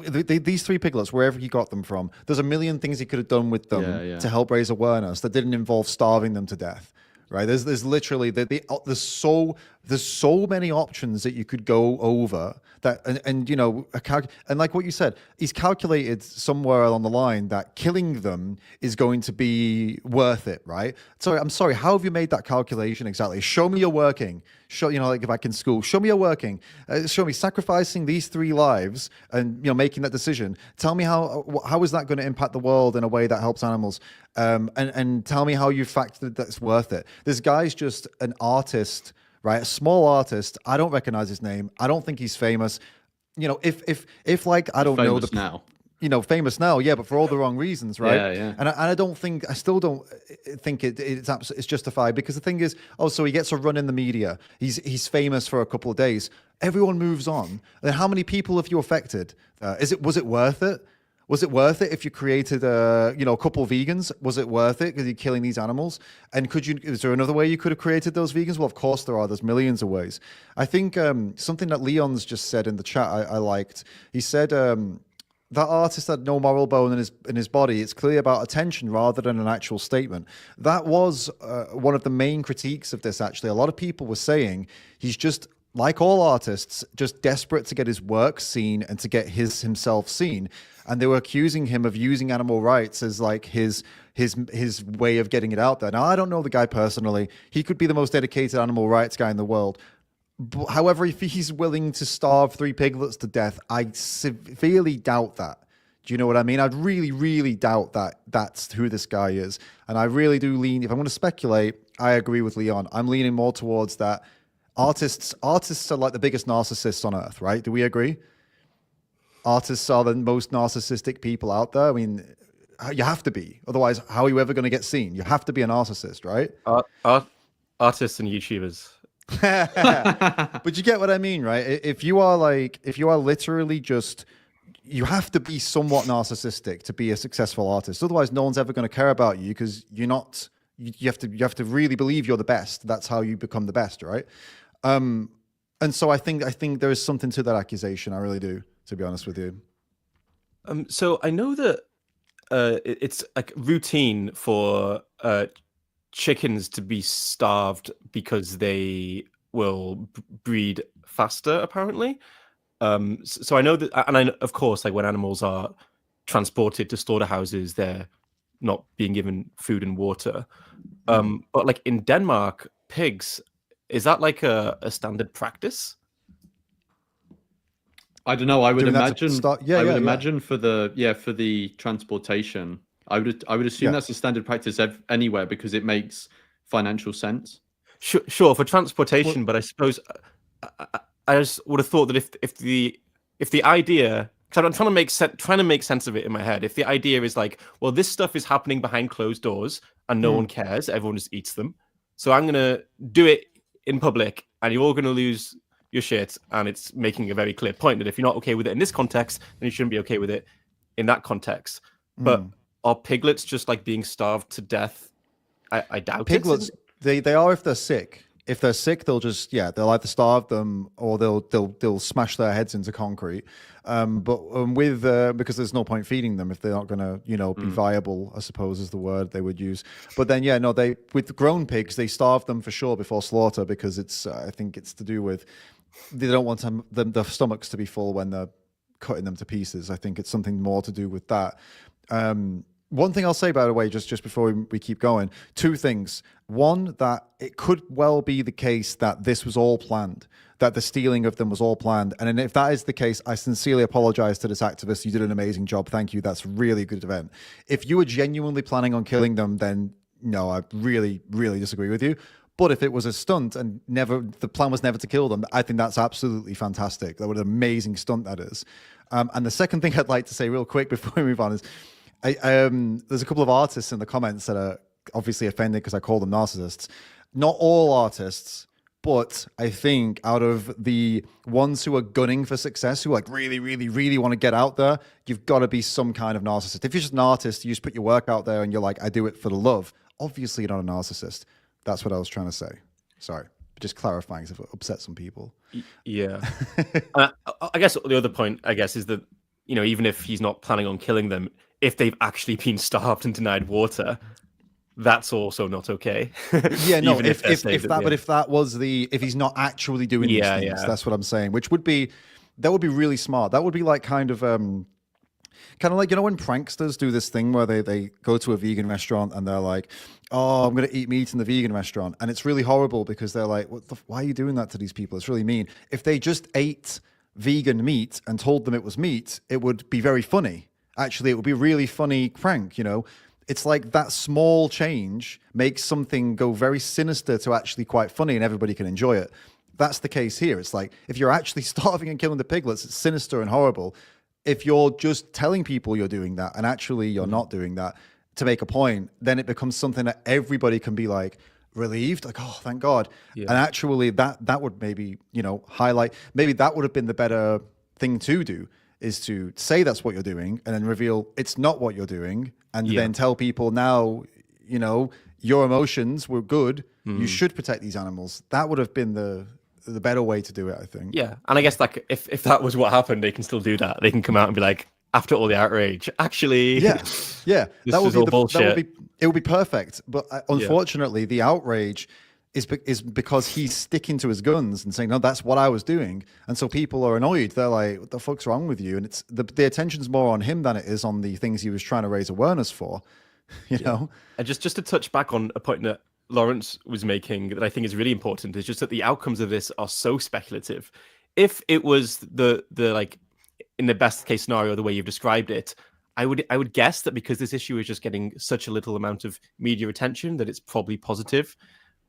These three piglets, wherever he got them from, there's a million things he could have done with them Yeah. to help raise awareness that didn't involve starving them to death. Right? There's literally there's so many options that you could go over that, and you know, and like what you said, he's calculated somewhere along the line that killing them is going to be worth it, right? Sorry, I'm sorry. How have you made that calculation exactly? Show me you're working. Show, you know, like back in school. Show me you're working. Show me sacrificing these 3 lives and, you know, making that decision. Tell me how is that going to impact the world in a way that helps animals? And tell me how you factored that's worth it. This guy's just an artist, right? A small artist. I don't recognize his name. I don't think he's famous. You know, if like I don't know Famous now. You know, famous now, yeah, but for all the wrong reasons, right? Yeah. And I still don't think it's justified, because the thing is, oh, so he gets a run in the media. He's famous for a couple of days. Everyone moves on. Then how many people have you affected? Was it worth it? Was it worth it if you created a couple of vegans? Was it worth it because you're killing these animals? And is there another way you could have created those vegans? Well, of course there are. There's millions of ways. I think something that Leon's just said in the chat I liked. He said that artist had no moral bone in his body. It's clearly about attention rather than an actual statement. That was one of the main critiques of this, actually. A lot of people were saying he's just, like all artists, just desperate to get his work seen and to get himself seen. And they were accusing him of using animal rights as like his way of getting it out there. Now, I don't know the guy personally. He could be the most dedicated animal rights guy in the world. However, if he's willing to starve 3 piglets to death, I severely doubt that. Do you know what I mean? I'd really, really doubt that that's who this guy is. And I really do lean, if I'm going to speculate, I agree with Leon. I'm leaning more towards that. Artists are like the biggest narcissists on earth, right? Do we agree? Artists are the most narcissistic people out there. I mean, you have to be. Otherwise, how are you ever going to get seen? You have to be a narcissist, right? Artists and YouTubers. But you get what I mean, right? If you are literally just, you have to be somewhat narcissistic to be a successful artist. Otherwise, no one's ever going to care about you, because you're not. You have to really believe you're the best. That's how you become the best, right? And so I think there is something to that accusation. I really do, to be honest with you. So I know that it's like routine for chickens to be starved because they will breed faster, apparently. So I know that, and of course, like when animals are transported to slaughterhouses, they're not being given food and water. But like in Denmark, pigs, is that like a standard practice? I don't know. I would imagine. Imagine for the transportation. I would assume that's a standard practice anywhere, because it makes financial sense. Sure, for transportation, but I suppose I just would have thought that if the idea, because I'm trying to make sense of it in my head. If the idea is like, well, this stuff is happening behind closed doors and no one cares, everyone just eats them. So I'm gonna do it in public, and you're all gonna lose your shit. And it's making a very clear point that if you're not okay with it in this context, then you shouldn't be okay with it in that context. But are piglets just like being starved to death? I doubt piglets. They are if they're sick. If they're sick, they'll either starve them or they'll smash their heads into concrete. Because there's no point feeding them if they're not going to be viable, I suppose is the word they would use. But then with grown pigs, they starve them for sure before slaughter, because I think it's to do with they don't want their stomachs to be full when they're cutting them to pieces. I think it's something more to do with that. One thing I'll say, by the way, just before we keep going, 2 things. One, that it could well be the case that this was all planned, that the stealing of them was all planned. And if that is the case, I sincerely apologize to this activist. You did an amazing job. Thank you. That's a really good event. If you were genuinely planning on killing them, then no, I really, really disagree with you. But if it was a stunt and the plan was never to kill them, I think that's absolutely fantastic. That was an amazing stunt, that is. And the second thing I'd like to say real quick before we move on is, there's a couple of artists in the comments that are obviously offended because I call them narcissists. Not all artists But I think out of the ones who are gunning for success, who like really, really, really want to get out there, you've got to be some kind of narcissist. If you're just an artist, you just put your work out there and you're like, I do it for the love. Obviously, you're not a narcissist. That's what I was trying to say. Sorry, just clarifying if it upset some people. Yeah. I guess the other point, I guess, is that, you know, even if he's not planning on killing them, if they've actually been starved and denied water, that's also not okay. Yeah, no. Even if that, but if that was if he's not actually doing these things, that's what I'm saying. Which would be, that would be really smart. That would be like kind of like, you know, when pranksters do this thing where they go to a vegan restaurant and they're like, oh, I'm going to eat meat in the vegan restaurant, and it's really horrible because they're like, why are you doing that to these people? It's really mean. If they just ate vegan meat and told them it was meat, it would be very funny. Actually, it would be a really funny prank, you know. It's like that small change makes something go very sinister to actually quite funny, and everybody can enjoy it. That's the case here. It's like, if you're actually starving and killing the piglets, it's sinister and horrible. If you're just telling people you're doing that and actually you're not doing that to make a point, then it becomes something that everybody can be like relieved, like, oh, thank God. Yeah. And actually that would maybe, you know, highlight, maybe that would have been the better thing to do, is to say that's what you're doing and then reveal it's not what you're doing, and then tell people, now, you know, your emotions were good. You should protect these animals. That would have been the better way to do it, I think. Yeah, and I guess like if that was what happened, they can still do that. They can come out and be like, after all the outrage, actually, yeah, that would be bullshit. It would be perfect. But unfortunately, the outrage is because he's sticking to his guns and saying, no, that's what I was doing. And so people are annoyed. They're like, what the fuck's wrong with you? And it's the attention's more on him than it is on the things he was trying to raise awareness for, you know? And just to touch back on a point that Lawrence was making that I think is really important, is just that the outcomes of this are so speculative. If it was the like, in the best case scenario, the way you've described it, I would guess that because this issue is just getting such a little amount of media attention, that it's probably positive.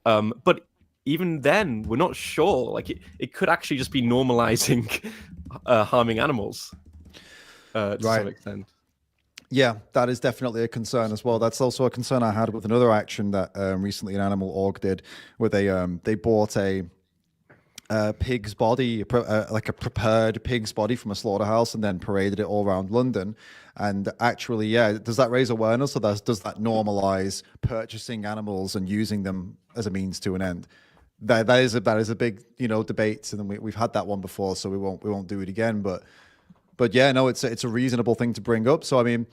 But even then, we're not sure. Like it could actually just be normalizing harming animals to some extent. Yeah, that is definitely a concern as well. That's also a concern I had with another action that recently an animal org did, where they bought a pig's body, like a prepared pig's body from a slaughterhouse, and then paraded it all around London. And actually, does that raise awareness, or does that normalize purchasing animals and using them as a means to an end? That is a big, you know, debate, and we've had that one before, so we won't do it again. But yeah, no, it's a reasonable thing to bring up. So I mean,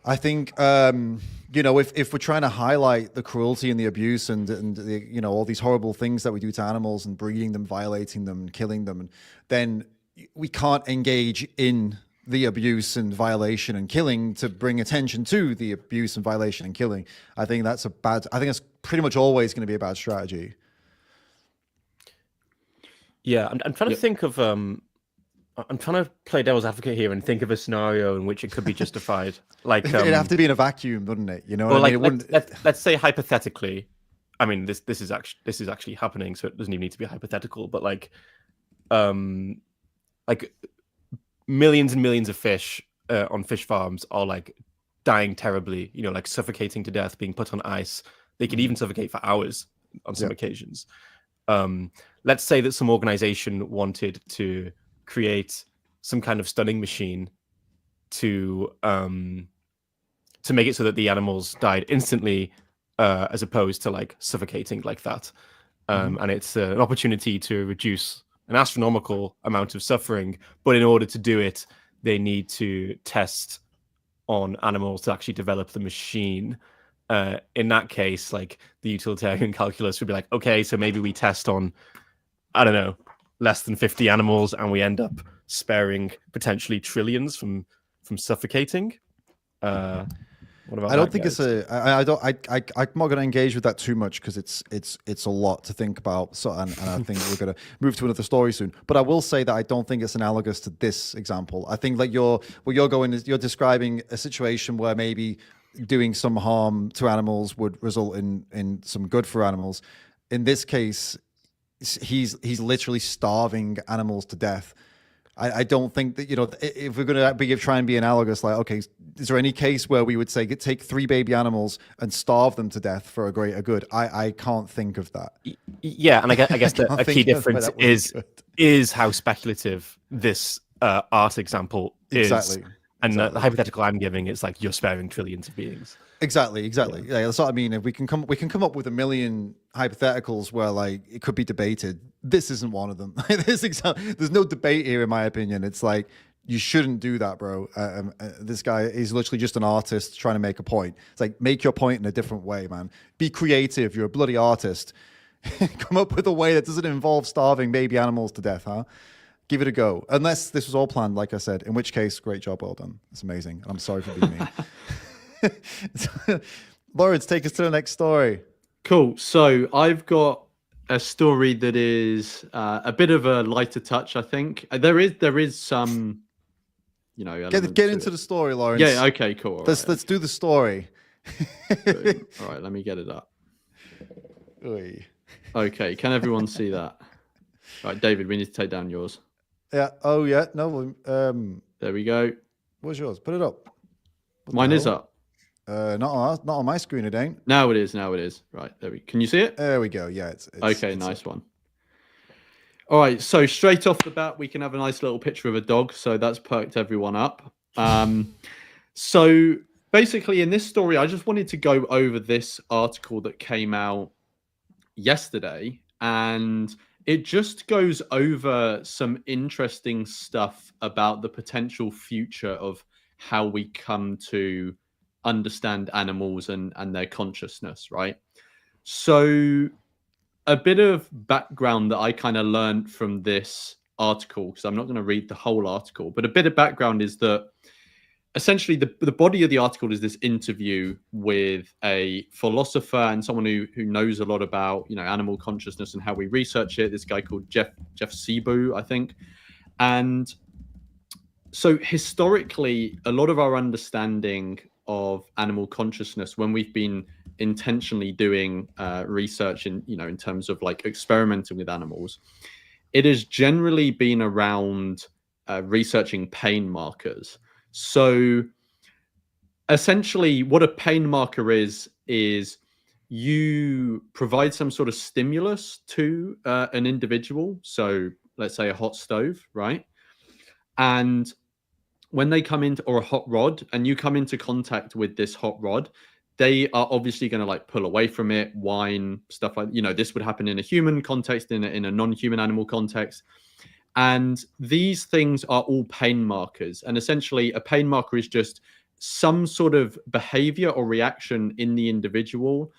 I think you know, if we're trying to highlight the cruelty and the abuse and the, you know, all these horrible things that we do to animals and breeding them, violating them, and killing them, then we can't engage in the abuse and violation and killing to bring attention to the abuse and violation and killing. I think that's that's pretty much always going to be a bad strategy. Yeah, I'm trying to think of I'm trying to play devil's advocate here and think of a scenario in which it could be justified. Like it'd have to be in a vacuum, wouldn't it? You know, well, what I like mean? let's say hypothetically. I mean, this is actually happening, so it doesn't even need to be hypothetical. But like millions and millions of fish on fish farms are like dying terribly. You know, like suffocating to death, being put on ice. They could even suffocate for hours on some occasions. Let's say that some organization wanted to create some kind of stunning machine to make it so that the animals died instantly, as opposed to like suffocating like that. And it's an opportunity to reduce an astronomical amount of suffering, but in order to do it, they need to test on animals to actually develop the machine. In that case, like the utilitarian calculus would be like, okay, so maybe we test on, I don't know, less than 50 animals, and we end up sparing potentially trillions from suffocating. What about I don't think guys? I'm not going to engage with that too much because it's a lot to think about. So and I think we're going to move to another story soon. But I will say that I don't think it's analogous to this example. I think like you're describing a situation where maybe doing some harm to animals would result in some good for animals. In this case, he's literally starving animals to death. I don't think that, if we're going to try and be analogous, like, okay, is there any case where we would say take 3 baby animals and starve them to death for a greater good? I can't think of that. Yeah, and I guess a key difference good. is how speculative this art example is. Exactly. And the hypothetical I'm giving is like you're sparing trillions of beings. Exactly. Yeah, that's what I mean. If we can come up with a million hypotheticals where like it could be debated. This isn't one of them. There's no debate here, in my opinion. It's like you shouldn't do that, bro. This guy is literally just an artist trying to make a point. It's like, make your point in a different way, man. Be creative. You're a bloody artist. Come up with a way that doesn't involve starving baby animals to death, huh? Give it a go. Unless this was all planned, like I said, in which case, great job, well done. It's amazing. I'm sorry for being me. Lawrence, take us to the next story. Cool. So I've got a story that is a bit of a lighter touch, I think. There is some, get into the story, Lawrence. Yeah. Okay. Cool. Let's do the story. All right. Let me get it up. Oy. Okay. Can everyone see that? Right, David. We need to take down yours. Yeah. Oh, yeah. No. There we go. What's yours? Put it up. Mine is up. Not on my screen. It ain't. Now it is. Right. Can you see it? There we go. Yeah. It's okay. Nice one. All right. So straight off the bat, we can have a nice little picture of a dog. So that's perked everyone up. So basically, in this story, I just wanted to go over this article that came out yesterday, and it just goes over some interesting stuff about the potential future of how we come to understand animals and their consciousness, right? So a bit of background that I kind of learned from this article, because I'm not going to read the whole article, but a bit of background is that essentially the body of the article is this interview with a philosopher and someone who knows a lot about animal consciousness and how we research it, this guy called Jeff Siebu, I think. And so historically, a lot of our understanding of animal consciousness, when we've been intentionally doing research in terms of like experimenting with animals, it has generally been around researching pain markers. So essentially what a pain marker is you provide some sort of stimulus to an individual. So let's say a hot stove, right? And when they come into, or a hot rod, and you come into contact with this hot rod, they are obviously going to like pull away from it, whine, stuff like, this would happen in a human context, in a non-human animal context. And these things are all pain markers. And essentially a pain marker is just some sort of behavior or reaction in the individual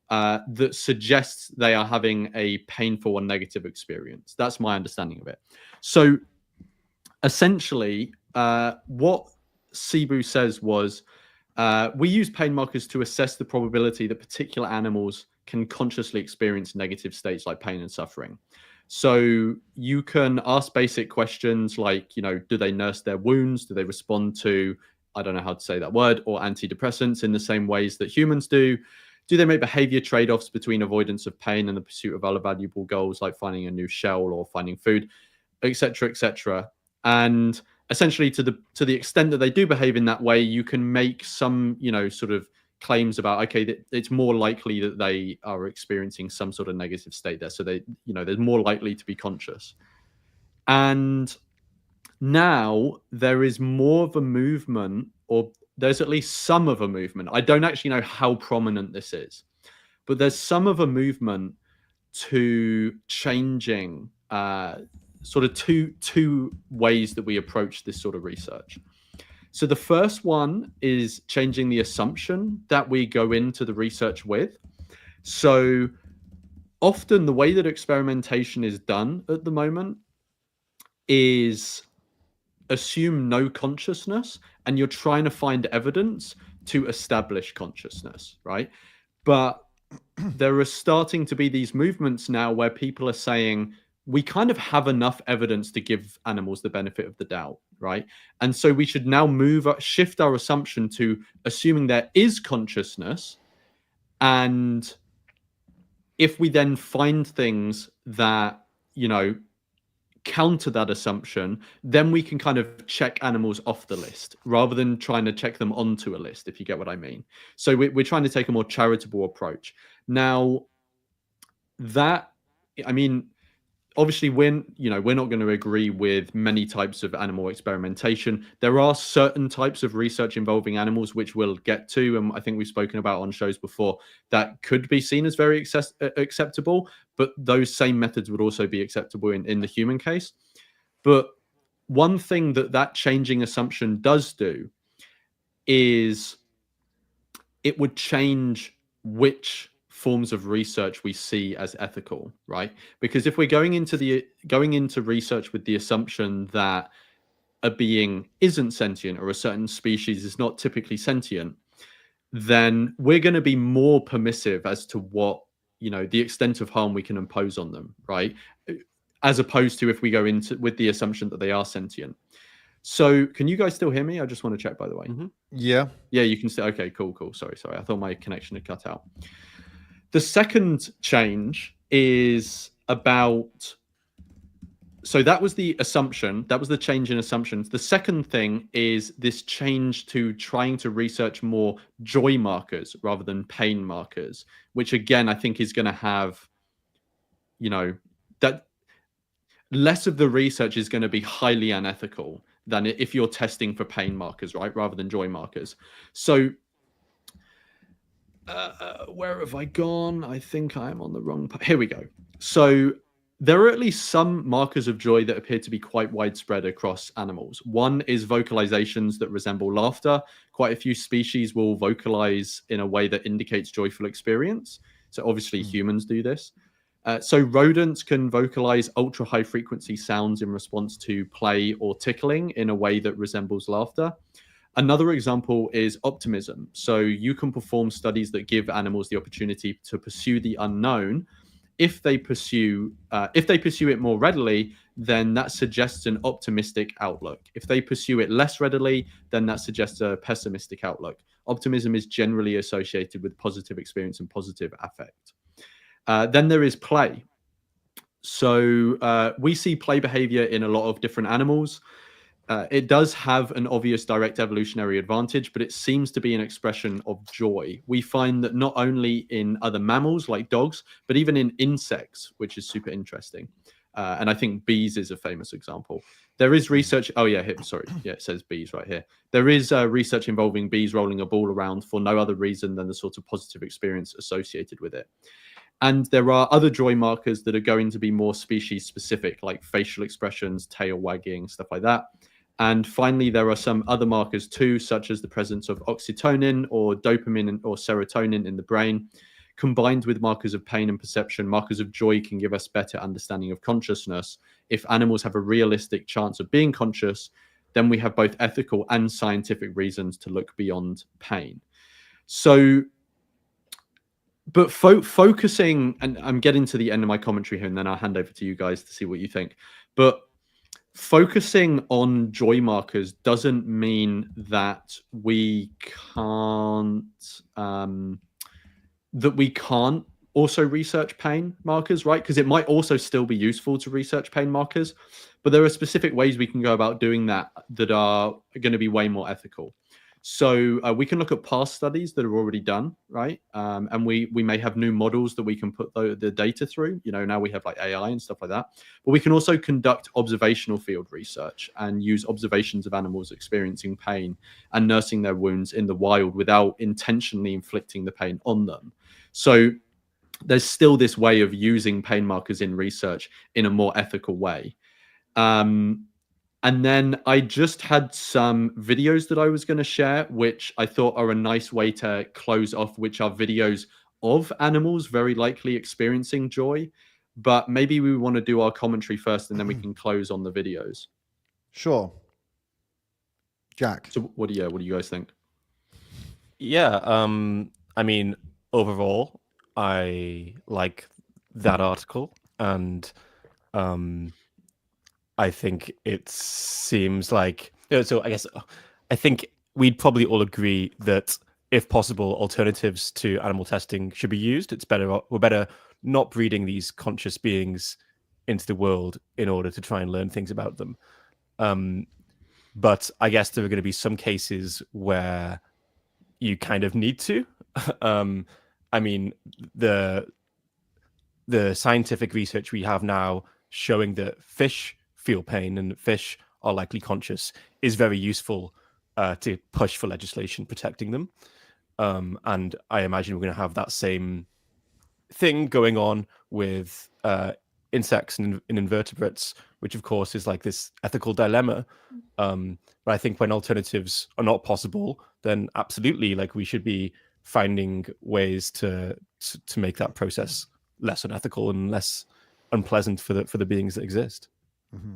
that suggests they are having a painful or negative experience. That's my understanding of it. So essentially what Siebu says was, we use pain markers to assess the probability that particular animals can consciously experience negative states like pain and suffering. So you can ask basic questions like, do they nurse their wounds? Do they respond to, I don't know how to say that word, or antidepressants in the same ways that humans do? Do they make behavior trade-offs between avoidance of pain and the pursuit of other valuable goals like finding a new shell or finding food, etc., etc.? And essentially to the extent that they do behave in that way, you can make some, sort of claims about, okay, that it's more likely that they are experiencing some sort of negative state there. So they, they're more likely to be conscious. And now there is more of a movement, or there's at least some of a movement. I don't actually know how prominent this is, but there's some of a movement to changing sort of two ways that we approach this sort of research. So the first one is changing the assumption that we go into the research with. So often the way that experimentation is done at the moment is assume no consciousness, and you're trying to find evidence to establish consciousness, right? But there are starting to be these movements now where people are saying, we kind of have enough evidence to give animals the benefit of the doubt, right? And so we should now shift our assumption to assuming there is consciousness. And if we then find things that, counter that assumption, then we can kind of check animals off the list rather than trying to check them onto a list, if you get what I mean. So we're trying to take a more charitable approach. Now, that, I mean, obviously we're not going to agree with many types of animal experimentation. There are certain types of research involving animals which we'll get to, and I think we've spoken about on shows before, that could be seen as very acceptable, but those same methods would also be acceptable in the human case. But one thing that changing assumption does do is it would change which forms of research we see as ethical, right? Because if we're going into research with the assumption that a being isn't sentient or a certain species is not typically sentient, then we're going to be more permissive as to what, the extent of harm we can impose on them, right? As opposed to if we go into with the assumption that they are sentient. So can you guys still hear me? I just want to check, by the way. Yeah. Yeah, you can still. Okay, cool. Sorry. I thought my connection had cut out. The second change is about, so that was the assumption, that was the change in assumptions. The second thing is this change to trying to research more joy markers rather than pain markers, which again, I think is going to have, that less of the research is going to be highly unethical than if you're testing for pain markers, right? Rather than joy markers. So where have I gone? I think I'm on the wrong part. Here we go. So there are at least some markers of joy that appear to be quite widespread across animals. One is vocalizations that resemble laughter. Quite a few species will vocalize in a way that indicates joyful experience. So obviously humans do this. So rodents can vocalize ultra high frequency sounds in response to play or tickling in a way that resembles laughter. Another example is optimism. So you can perform studies that give animals the opportunity to pursue the unknown. If they pursue it more readily, then that suggests an optimistic outlook. If they pursue it less readily, then that suggests a pessimistic outlook. Optimism is generally associated with positive experience and positive affect. Then there is play. So we see play behavior in a lot of different animals. It does have an obvious direct evolutionary advantage, but it seems to be an expression of joy. We find that not only in other mammals like dogs, but even in insects, which is super interesting. And I think bees is a famous example. There is research. Oh, yeah. Sorry. Yeah, it says bees right here. There is research involving bees rolling a ball around for no other reason than the sort of positive experience associated with it. And there are other joy markers that are going to be more species specific, like facial expressions, tail wagging, stuff like that. And finally, there are some other markers too, such as the presence of oxytocin or dopamine or serotonin in the brain. Combined with markers of pain and perception, markers of joy can give us better understanding of consciousness. If animals have a realistic chance of being conscious, then we have both ethical and scientific reasons to look beyond pain. So, but focusing, and I'm getting to the end of my commentary here, and then I'll hand over to you guys to see what you think. But focusing on joy markers doesn't mean that we can't also research pain markers, right? Because it might also still be useful to research pain markers, but there are specific ways we can go about doing that that are going to be way more ethical. So we can look at past studies that are already done, right? And we may have new models that we can put the data through. Now we have like AI and stuff like that. But we can also conduct observational field research and use observations of animals experiencing pain and nursing their wounds in the wild without intentionally inflicting the pain on them. So there's still this way of using pain markers in research in a more ethical way. And then I just had some videos that I was going to share, which I thought are a nice way to close off, which are videos of animals very likely experiencing joy. But maybe we want to do our commentary first, and then we can close on the videos. Sure. Jack. So what do you guys think? Yeah, I mean, overall, I like that article, and I think it seems like, so I guess I think we'd probably all agree that if possible, alternatives to animal testing should be used. We're better not breeding these conscious beings into the world in order to try and learn things about them. But I guess there are going to be some cases where you kind of need to. I mean, the scientific research we have now showing that fish feel pain and fish are likely conscious is very useful to push for legislation protecting them. And I imagine we're going to have that same thing going on with insects and invertebrates, which of course is like this ethical dilemma. But I think when alternatives are not possible, then absolutely, like, we should be finding ways to make that process less unethical and less unpleasant for the beings that exist. Mm-hmm.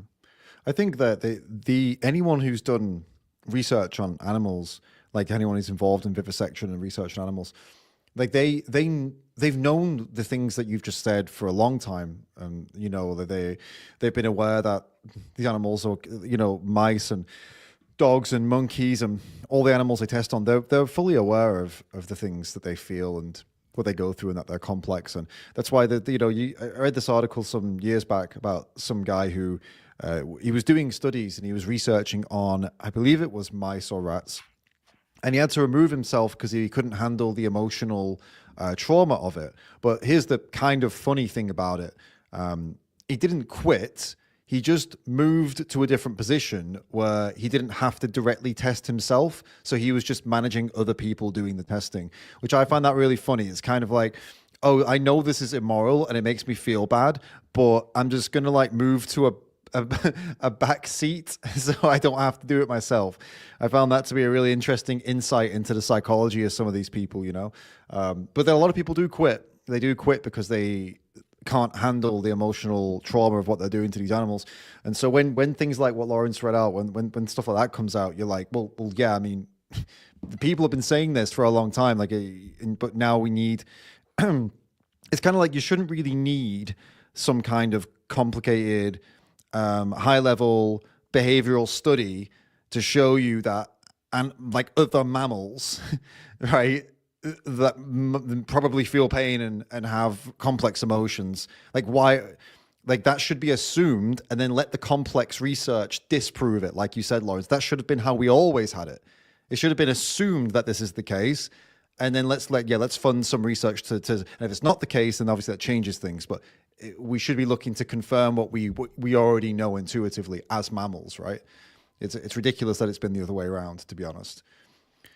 I think that the anyone who's done research on animals, like anyone who's involved in vivisection and research on animals, like they've known the things that you've just said for a long time. You know, that they've been aware that these animals are, you know, mice and dogs and monkeys and all the animals they test on, they're fully aware of the things that they feel and what they go through, and that they're complex. And that's why I read this article some years back about some guy who he was doing studies and he was researching on, I believe it was mice or rats, and he had to remove himself because he couldn't handle the emotional trauma of it. But here's the kind of funny thing about it. He didn't quit. He just moved to a different position where he didn't have to directly test himself. So he was just managing other people doing the testing, which I find that really funny. It's kind of like, oh, I know this is immoral and it makes me feel bad, but I'm just going to like move to a back seat so I don't have to do it myself. I found that to be a really interesting insight into the psychology of some of these people, you know. But there are a lot of people do quit. They do quit because they can't handle the emotional trauma of what they're doing to these animals. And so when things like what Lawrence read out, when stuff like that comes out, you're like, well, yeah, I mean, the people have been saying this for a long time, like, but now we need, it's kind of like you shouldn't really need some kind of complicated, high level behavioral study to show you that, and like other mammals, right, that probably feel pain and have complex emotions. Like, why? Like, that should be assumed, and then let the complex research disprove it. Like you said, Lawrence, that should have been how we always had it. It should have been assumed that this is the case, and then let's fund some research to. And if it's not the case, then obviously that changes things. But we should be looking to confirm what we already know intuitively as mammals, right? It's ridiculous that it's been the other way around, to be honest.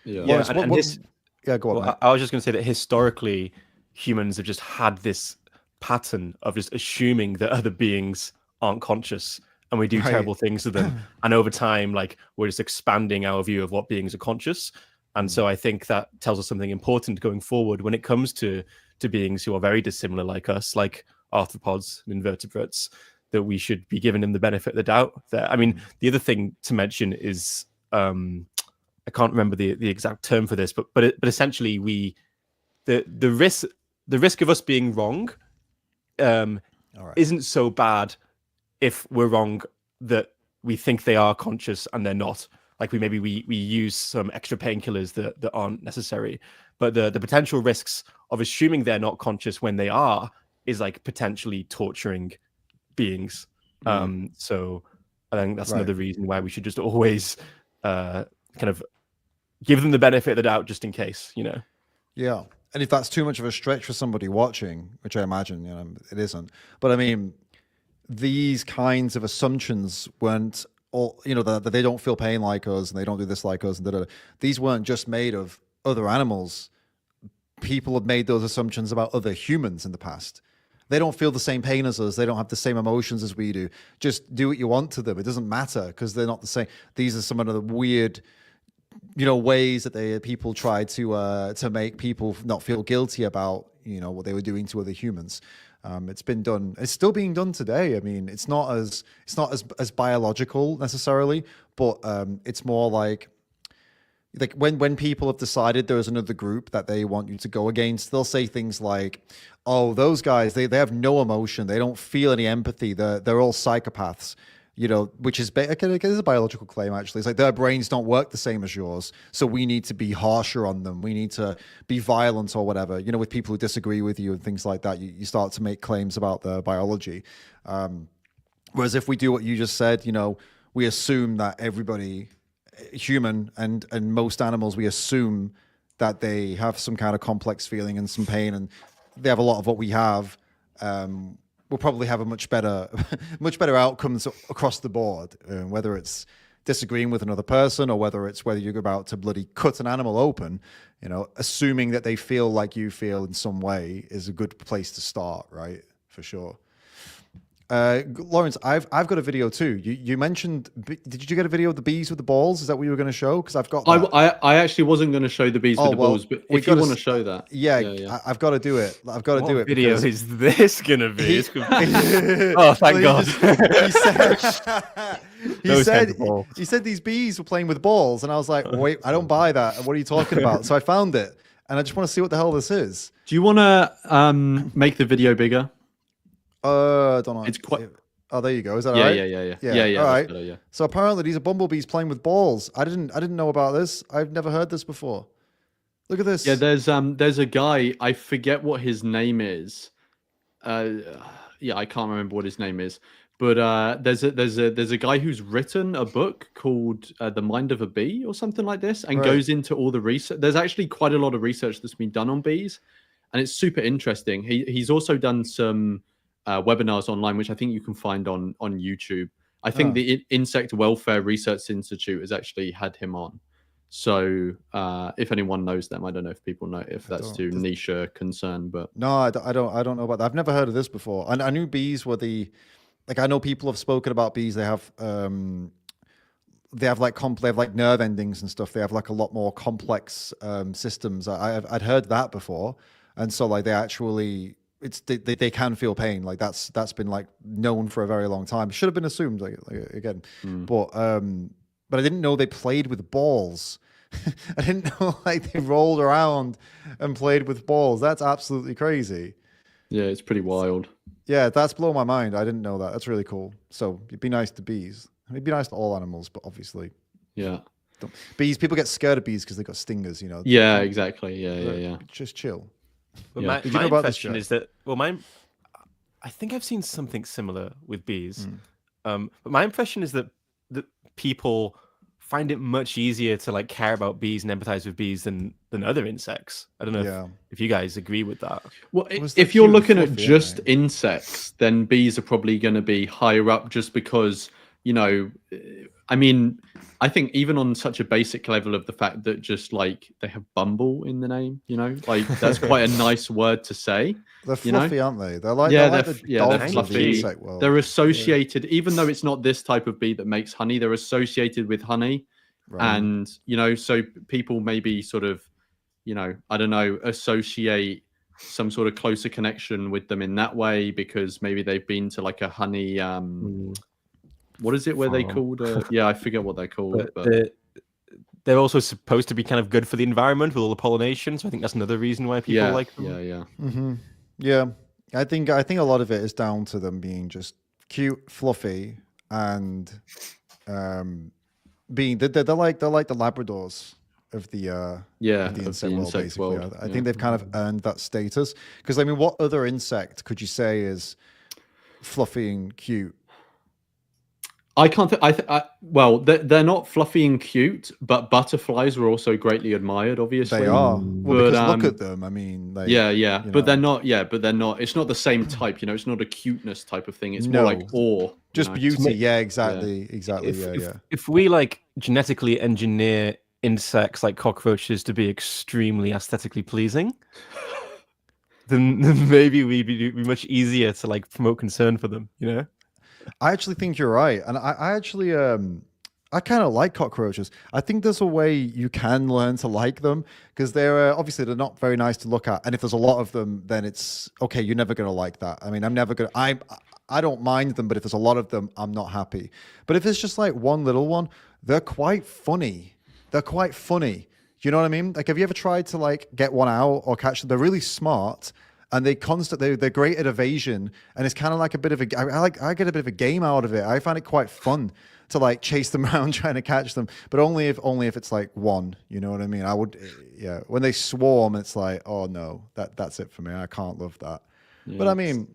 Yeah. Lawrence, yeah, go on. Well, I was just going to say that historically, humans have just had this pattern of just assuming that other beings aren't conscious, and we do terrible things to them. And over time, like, we're just expanding our view of what beings are conscious. And so I think that tells us something important going forward when it comes to beings who are very dissimilar like us, like arthropods and invertebrates, that we should be giving them the benefit of the doubt. That, I mean, the other thing to mention is, I can't remember the exact term for this, but essentially the risk of us being wrong isn't so bad if we're wrong that we think they are conscious and they're not. Like, we use some extra painkillers that aren't necessary, but the potential risks of assuming they're not conscious when they are is like potentially torturing beings. So I think that's another reason why we should just always kind of give them the benefit of the doubt just in case, you know. Yeah. And if that's too much of a stretch for somebody watching, which I imagine, you know, it isn't. But I mean, these kinds of assumptions weren't all, you know, that they don't feel pain like us and they don't do this like us. And these weren't just made of other animals. People have made those assumptions about other humans in the past. They don't feel the same pain as us. They don't have the same emotions as we do. Just do what you want to them. It doesn't matter because they're not the same. These are some of the weird, you know, ways that people try to make people not feel guilty about, you know, what they were doing to other humans. It's been done. It's still being done today. I mean, it's not as biological necessarily, but it's more like when people have decided there is another group that they want you to go against, they'll say things like, "Oh, those guys, they have no emotion. They don't feel any empathy. They're all psychopaths." you know, which is it is a biological claim actually. It's like their brains don't work the same as yours, so we need to be harsher on them. We need to be violent or whatever. You know, with people who disagree with you and things like that, you start to make claims about their biology. Whereas if we do what you just said, you know, we assume that everybody, human and most animals, we assume that they have some kind of complex feeling and some pain, and they have a lot of what we have. We'll probably have a much better outcomes across the board, whether it's disagreeing with another person or whether you're about to bloody cut an animal open. You know, assuming that they feel like you feel in some way is a good place to start, right? For sure. Lawrence, I've got a video too. You mentioned, did you get a video of the bees with the balls? Is that what you were going to show? Because I've got that. I actually wasn't going to show the bees with the balls, but if you want to show that. Yeah. I've got to do it. I've got to do it. What video is this going to be? Oh, thank God. He said these bees were playing with balls, and I was like, wait, I don't buy that. What are you talking about? So I found it, and I just want to see what the hell this is. Do you want to make the video bigger? I don't know. It's quite. Oh, there you go. Is that right? Yeah. All right. Better, yeah. So apparently these are bumblebees playing with balls. I didn't know about this. I've never heard this before. Look at this. Yeah, there's a guy, I forget what his name is. I can't remember what his name is. But there's a guy who's written a book called The Mind of a Bee or something like this, and goes into all the research. There's actually quite a lot of research that's been done on bees, and it's super interesting. He's also done some webinars online, which I think you can find on YouTube. I think the Insect Welfare Research Institute has actually had him on. So if anyone knows them, I don't know if people know if that's too niche a concern, but no, I don't know about that. I've never heard of this before. I knew bees were I know people have spoken about bees. They have like nerve endings and stuff. They have like a lot more complex systems. I'd heard that before, and so like they actually. They can feel pain. Like that's been like known for a very long time. Should have been assumed again, but I didn't know they played with balls. I didn't know like they rolled around and played with balls. That's absolutely crazy. Yeah, it's pretty wild. Yeah, that's blown my mind. I didn't know that. That's really cool. So it'd be nice to bees. It'd be nice to all animals, but obviously, bees. People get scared of bees because they got stingers. You know. Yeah, exactly. Yeah. Just chill. But my impression is that I think I've seen something similar with bees. But my impression is that people find it much easier to like care about bees and empathize with bees than other insects. I don't know if you guys agree with that. Well, if you're looking at just insects, then bees are probably going to be higher up just because, you know, I mean, I think even on such a basic level of the fact that just like they have Bumble in the name, you know, like that's quite a nice word to say. They're fluffy, aren't they? They're like they're fluffy. They're associated, even though it's not this type of bee that makes honey, they're associated with honey. Right. And, you know, so people maybe sort of, you know, I don't know, associate some sort of closer connection with them in that way because maybe they've been to like a honey what is it where they called? I forget what they're called. But they're also supposed to be kind of good for the environment with all the pollination. So I think that's another reason why people like them. Yeah. Mm-hmm. Yeah, I think a lot of it is down to them being just cute, fluffy, and being they're like the Labradors of the insect world. I think they've kind of earned that status because I mean, what other insect could you say is fluffy and cute? I can't think. Well, they're not fluffy and cute, but butterflies were also greatly admired. Obviously, they are. Well, because look at them. I mean, but they're not. Yeah, but they're not. It's not the same type. You know, it's not a cuteness type of thing. It's more like awe. Just beauty. Yeah, exactly. If we like genetically engineer insects like cockroaches to be extremely aesthetically pleasing, then maybe we'd be much easier to like promote concern for them. You know. I actually think you're right, and I actually I kind of like cockroaches. I think there's a way you can learn to like them because they're obviously they're not very nice to look at, and if there's a lot of them, then it's okay. You're never gonna like that. I mean, I don't mind them, but if there's a lot of them, I'm not happy. But if it's just like one little one, they're quite funny. You know what I mean? Like, have you ever tried to like get one out or catch them? They're really smart. and they're great at evasion, and it's kind of like a bit of a I get a bit of a game out of it. I find it quite fun to like chase them around trying to catch them, but only if it's like one, you know what I mean? I would, yeah, when they swarm, it's like, oh no, that's it for me. I can't love that. Yeah. But I mean,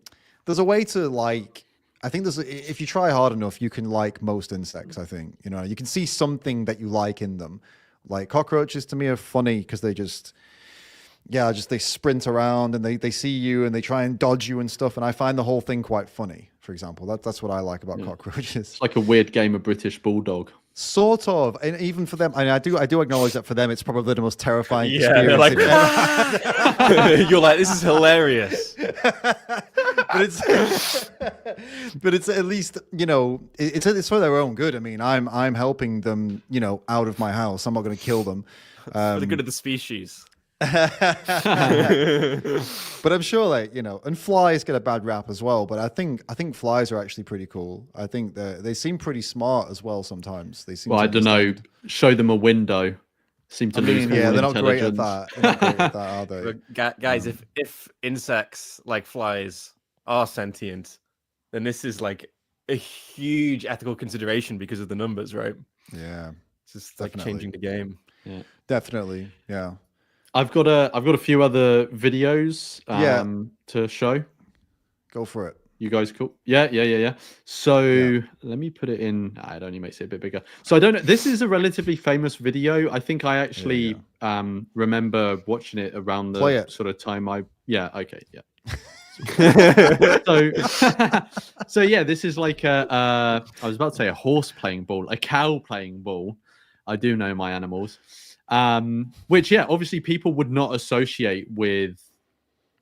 there's a way to like, I think if you try hard enough, you can like most insects. I think, you know, you can see something that you like in them. Like cockroaches to me are funny because they just they sprint around and they see you and they try and dodge you and stuff. And I find the whole thing quite funny, for example. That's what I like about cockroaches. It's like a weird game of British Bulldog. Sort of. And even for them, and I do acknowledge that for them, it's probably the most terrifying experience. They're like, you're like, this is hilarious. But it's at least, you know, it's for their own good. I mean, I'm helping them, you know, out of my house. I'm not going to kill them. For the good of the species. But I'm sure, like, you know, and flies get a bad rap as well. But I think flies are actually pretty cool. I think they seem pretty smart as well. Sometimes they seem. Well, I don't know. Show them a window. Seem to lose. Yeah, they're not great at that. They're not great at that, are they? But guys, if insects like flies are sentient, then this is like a huge ethical consideration because of the numbers, right? Yeah, it's just like changing the game. Yeah, definitely. Yeah. I've got a few other videos to show. Go for it. You guys cool? Yeah. So let me put it in. It only makes it a bit bigger. So I don't know. This is a relatively famous video. I think I actually remember watching it around the sort of time So yeah, this is like I was about to say a horse playing ball, a cow playing ball. I do know my animals. Which obviously people would not associate with,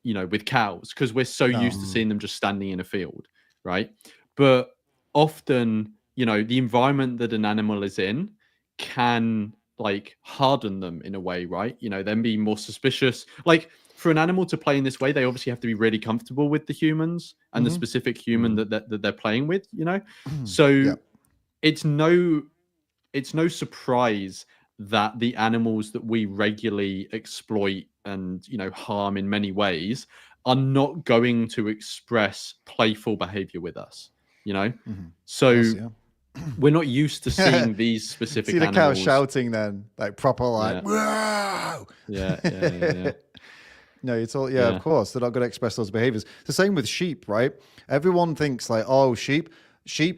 you know, with cows because we're so used to seeing them just standing in a field, right? But often, you know, the environment that an animal is in can like harden them in a way, right? You know, then be more suspicious. Like for an animal to play in this way, they obviously have to be really comfortable with the humans and the specific human that they're playing with, you know? So it's no surprise that the animals that we regularly exploit and, you know, harm in many ways are not going to express playful behavior with us, you know? So we're not used to seeing these specific See the animals. cow shouting then, like proper like, wow. Yeah. No, it's all, of course. They're not going to express those behaviors. It's the same with sheep, right? Everyone thinks like, oh, sheep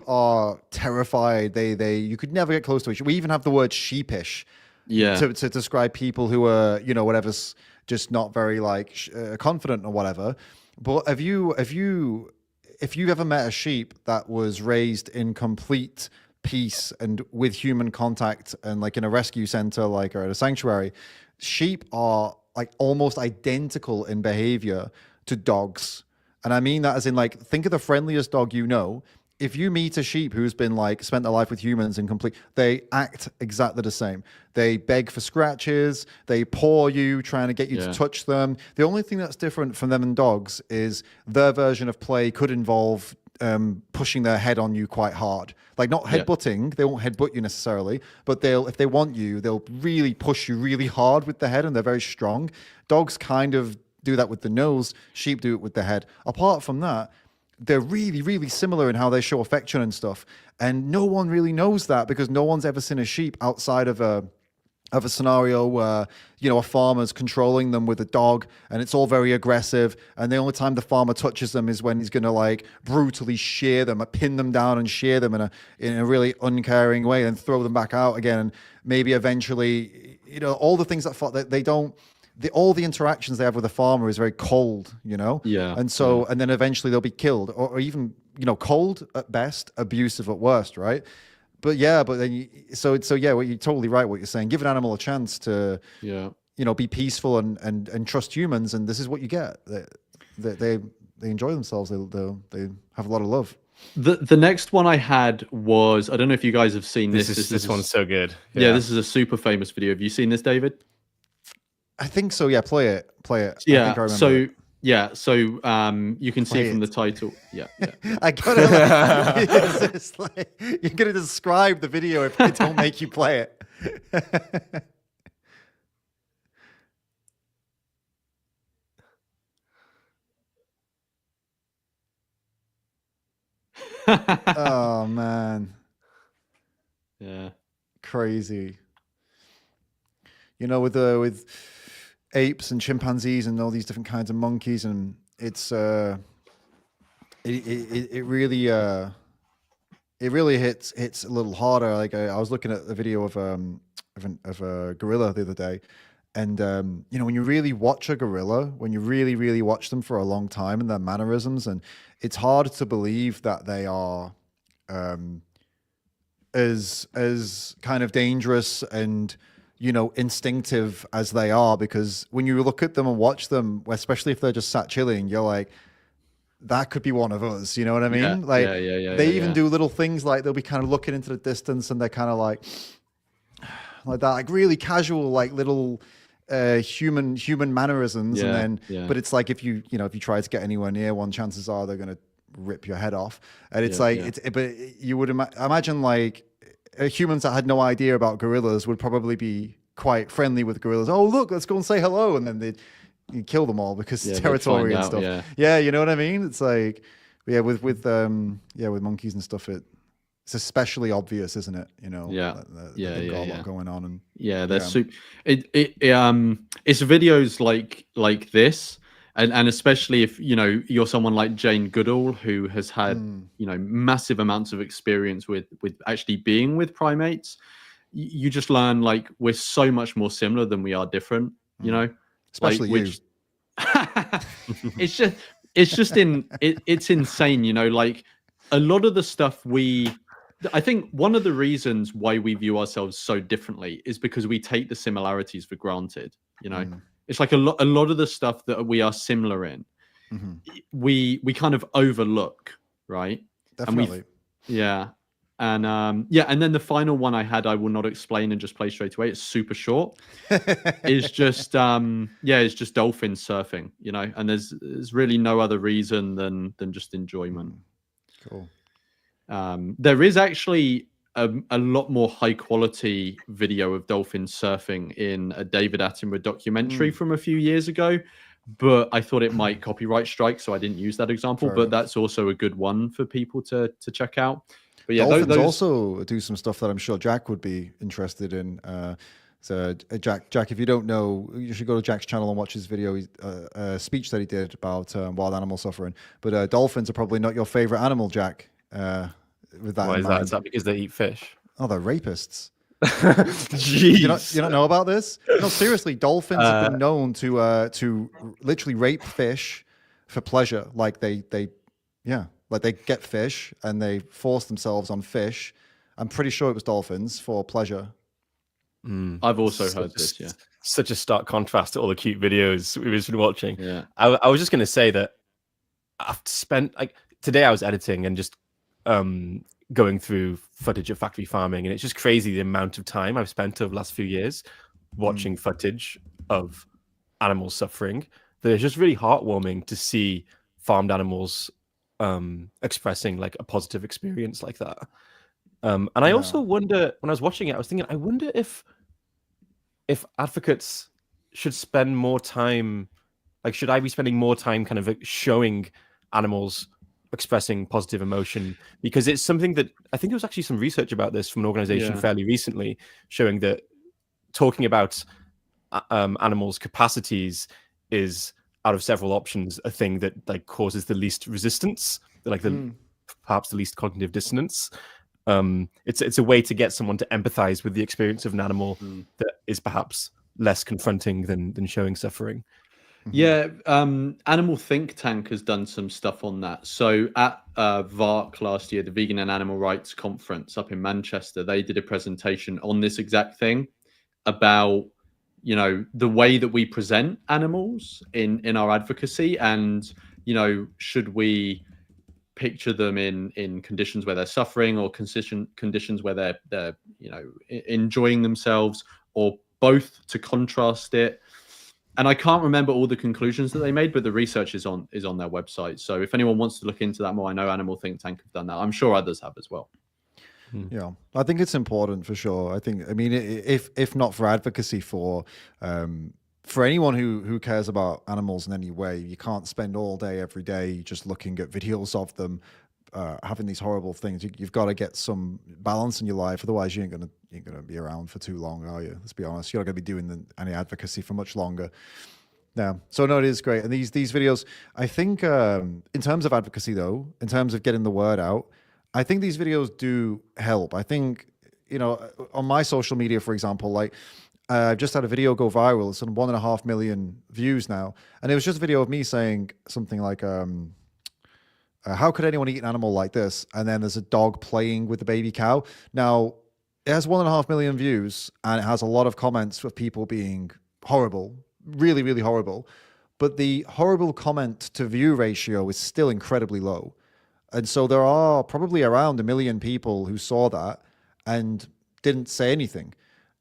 are terrified. You could never get close to it. We even have the word sheepish to describe people who are, you know, whatever's just not very like confident or whatever. But have you ever met a sheep that was raised in complete peace and with human contact and like in a rescue center, like, or at a sanctuary? Sheep are like almost identical in behavior to dogs. And I mean that as in like, think of the friendliest dog you know. If you meet a sheep who's been like spent their life with humans in complete, they act exactly the same. They beg for scratches. They paw you, trying to get you to touch them. The only thing that's different from them and dogs is their version of play could involve pushing their head on you quite hard. Like not headbutting. They won't headbutt you necessarily, but if they want you, they'll really push you really hard with the head, and they're very strong. Dogs kind of do that with the nose. Sheep do it with the head. Apart from that, they're really, really similar in how they show affection and stuff. And no one really knows that because no one's ever seen a sheep outside of a scenario where, you know, a farmer's controlling them with a dog and it's all very aggressive. And the only time the farmer touches them is when he's going to like brutally shear them, pin them down and shear them in a really uncaring way and throw them back out again. And maybe eventually, you know, all the things that they don't, all the interactions they have with the farmer is very cold, you know? Yeah. And so, and then eventually they'll be killed or even, you know, cold at best, abusive at worst, right? But then well, you're totally right what you're saying. Give an animal a chance to, you know, be peaceful and trust humans. And this is what you get. They enjoy themselves. They have a lot of love. The next one I had was, I don't know if you guys have seen this. This one's so good. Yeah, this is a super famous video. Have you seen this, David? I think so. Yeah, play it. Yeah. I think I remember it. You can see from the title. Yeah. I gotta. It's just like, you're gonna describe the video if I don't make you play it. Oh man, Yeah. crazy. With apes and chimpanzees and all these different kinds of monkeys, and it's it really hits a little harder. Like I was looking at a video of a gorilla the other day, and when you really watch a gorilla, when you really watch them for a long time and their mannerisms, and it's hard to believe that they are as kind of dangerous and instinctive as they are, because when you look at them and watch them, especially if they're just sat chilling, you're like, that could be one of us. You know what I mean? Yeah, Like they even yeah. do little things like they'll be kind of looking into the distance and they're kind of like that, like really casual, like little human mannerisms. Yeah, And then, but it's like if you try to get anywhere near one, chances are they're gonna rip your head off. And it's but you would imagine like humans that had no idea about gorillas would probably be quite friendly with gorillas. Oh, look, let's go and say hello, and then you kill them all because it's territory and stuff. Yeah, you know what I mean? It's like, with monkeys and stuff, it's especially obvious, isn't it? They've got a lot going on, and they're super. It's videos like this. And especially if you're someone like Jane Goodall, who has had massive amounts of experience with actually being with primates, you just learn like we're so much more similar than we are different. Especially like, it's insane. Like a lot of the stuff I think one of the reasons why we view ourselves so differently is because we take the similarities for granted. It's like a lot of the stuff that we are similar in, we kind of overlook, right? Definitely. And then the final one I will not explain and just play straight away. It's super short. It's just it's just dolphin surfing, and there's really no other reason than just enjoyment. Cool. There is actually a lot more high quality video of dolphin surfing in a David Attenborough documentary from a few years ago, but I thought it might copyright strike, so I didn't use that example. But that's also a good one for people to check out. But yeah, dolphins also do some stuff that I'm sure Jack would be interested in. So Jack, if you don't know, you should go to Jack's channel and watch his video, speech that he did about wild animal suffering. But dolphins are probably not your favorite animal, Jack. With that, why is that? Is that because they eat fish? Oh, they're rapists. Jeez. You don't know about this? No, seriously, dolphins have been known to literally rape fish for pleasure. Like they get fish and they force themselves on fish. I'm pretty sure it was dolphins for pleasure. I've also heard this. Yeah, such a stark contrast to all the cute videos we've been watching. Yeah, I was just going to say that I've spent today I was editing and just going through footage of factory farming, and it's just crazy the amount of time I've spent over the last few years watching footage of animals suffering. That it's just really heartwarming to see farmed animals expressing like a positive experience like that. And I also wonder, when I was watching it, I was thinking, I wonder if advocates should spend more time, should I be spending more time kind of showing animals expressing positive emotion? Because it's something that I think there was actually some research about this from an organization fairly recently, showing that talking about animals' capacities is, out of several options, a thing that causes the least resistance, perhaps the least cognitive dissonance. It's a way to get someone to empathize with the experience of an animal that is perhaps less confronting than showing suffering. Yeah, Animal Think Tank has done some stuff on that. So at VARC last year, the Vegan and Animal Rights Conference up in Manchester, they did a presentation on this exact thing about, the way that we present animals in our advocacy, and, should we picture them in conditions where they're suffering, or conditions where they're enjoying themselves, or both, to contrast it. And I can't remember all the conclusions that they made, but the research is on their website. So if anyone wants to look into that more, I know Animal Think Tank have done that. I'm sure others have as well. Yeah, I think it's important for sure. I mean, if not for advocacy for anyone who cares about animals in any way, you can't spend all day, every day just looking at videos of them having these horrible things. You've got to get some balance in your life, otherwise you ain't gonna be around for too long, are you? Let's be honest. You're not gonna be doing any advocacy for much longer. Yeah. So no, it is great. And these videos, I think, in terms of advocacy though, in terms of getting the word out, I think these videos do help. I think, on my social media, for example, like I've just had a video go viral. It's on 1.5 million views now. And it was just a video of me saying something like, how could anyone eat an animal like this? And then there's a dog playing with the baby cow. Now, it has 1.5 million views and it has a lot of comments of people being horrible, really, really horrible. But the horrible comment to view ratio is still incredibly low. And so there are probably around 1 million people who saw that and didn't say anything.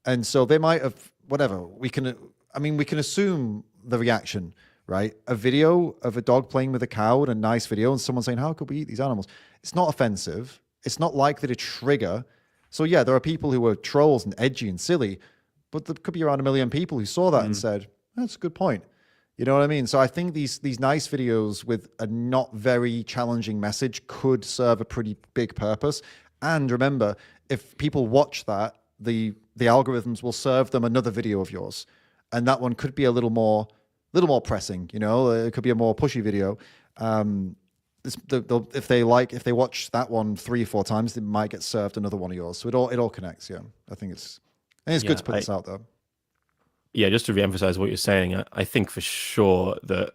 And so they might have, whatever, we can assume the reaction, right? A video of a dog playing with a cow and a nice video and someone saying, how could we eat these animals? It's not offensive. It's not likely to trigger. So yeah, there are people who are trolls and edgy and silly, but there could be around 1 million people who saw that and said, that's a good point. You know what I mean? So I think these nice videos with a not very challenging message could serve a pretty big purpose. And remember, if people watch that, the algorithms will serve them another video of yours. And that one could be a little more pressing, it could be a more pushy video. If they watch that one 3 or 4 times, they might get served another one of yours. So it all connects. Yeah. I think it's good to put this out there. Yeah, just to reemphasize what you're saying, I think for sure that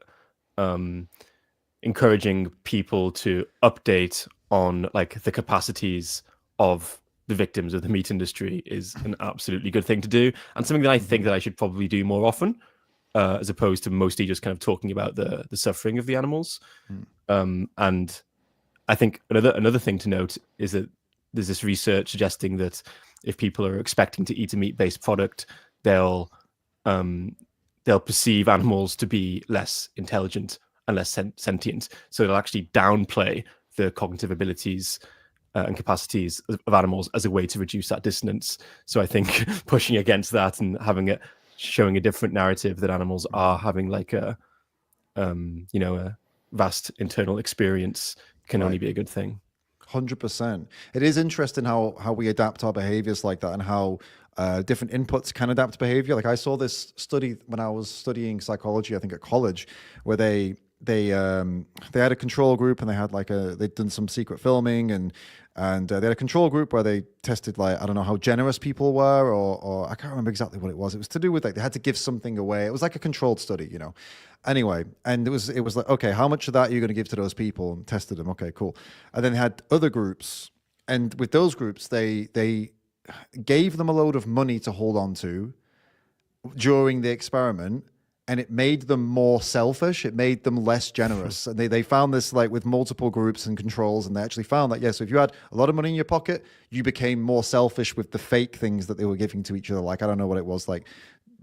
encouraging people to update on like the capacities of the victims of the meat industry is an absolutely good thing to do, and something that I think that I should probably do more often, as opposed to mostly just kind of talking about the suffering of the animals. And I think another thing to note is that there's this research suggesting that if people are expecting to eat a meat-based product, they'll perceive animals to be less intelligent and less sentient. So they'll actually downplay the cognitive abilities and capacities of animals as a way to reduce that dissonance. So I think pushing against that and showing a different narrative that animals are having like a vast internal experience can only be a good thing. 100%. It is interesting how we adapt our behaviors like that, and how different inputs can adapt behavior. Like I saw this study when I was studying psychology, I think at college, where they had a control group, and they'd done some secret filming, and they had a control group where they tested, like, I don't know how generous people were, or I can't remember exactly what it was. It was to do with, like, they had to give something away. It was like a controlled study, Anyway, and it was like, okay, how much of that are you going to give to those people? And tested them. Okay, cool. And then they had other groups, and with those groups, they gave them a load of money to hold on to during the experiment, and it made them more selfish. It made them less generous. And they found this, like, with multiple groups and controls, and they actually found that, so if you had a lot of money in your pocket, you became more selfish with the fake things that they were giving to each other. Like, I don't know what it was, like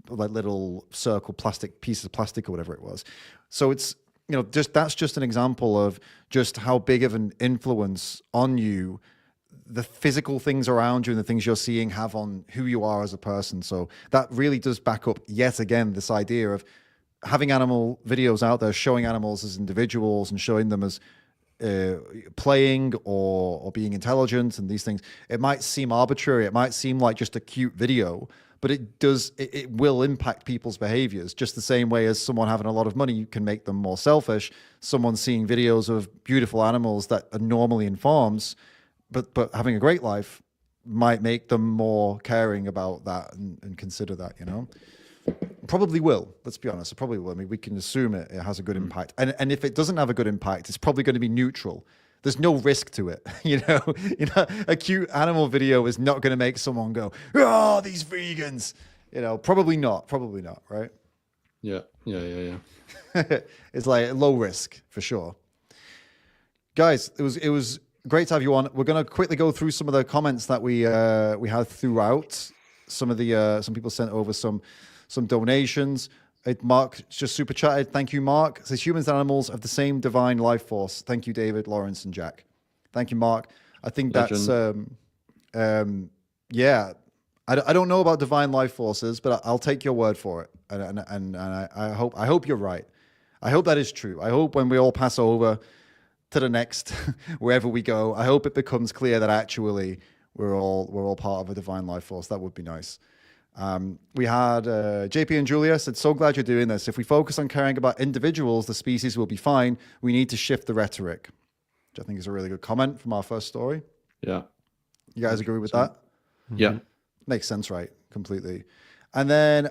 little circle plastic pieces of plastic or whatever it was. So it's, that's just an example of just how big of an influence on you the physical things around you and the things you're seeing have on who you are as a person. So that really does back up, yet again, this idea of having animal videos out there, showing animals as individuals and showing them as playing or being intelligent and these things. It might seem arbitrary. It might seem like just a cute video, but it will impact people's behaviors just the same way as someone having a lot of money can make them more selfish. Someone seeing videos of beautiful animals that are normally in farms, but having a great life, might make them more caring about that and consider that, Probably will. Let's be honest. It probably will. I mean, we can assume it has a good impact. And if it doesn't have a good impact, it's probably going to be neutral. There's no risk to it. A cute animal video is not going to make someone go, oh, these vegans. Probably not, right? Yeah. It's like low risk for sure. Guys, it was great to have you on. We're going to quickly go through some of the comments that we had throughout. Some people sent over some donations. Mark just super chatted. Thank you, Mark. It says humans and animals have the same divine life force. Thank you, David, Lawrence, and Jack. Thank you, Mark. I think that's yeah. I don't know about divine life forces, but I'll take your word for it. And I hope you're right. I hope that is true. I hope when we all pass over, to the next, wherever we go. I hope it becomes clear that actually we're all part of a divine life force. That would be nice. We had JP and Julia said, so glad you're doing this. If we focus on caring about individuals, the species will be fine. We need to shift the rhetoric, which I think is a really good comment from our first story. Yeah. You guys agree with that? Yeah. Makes sense, right? Completely. And then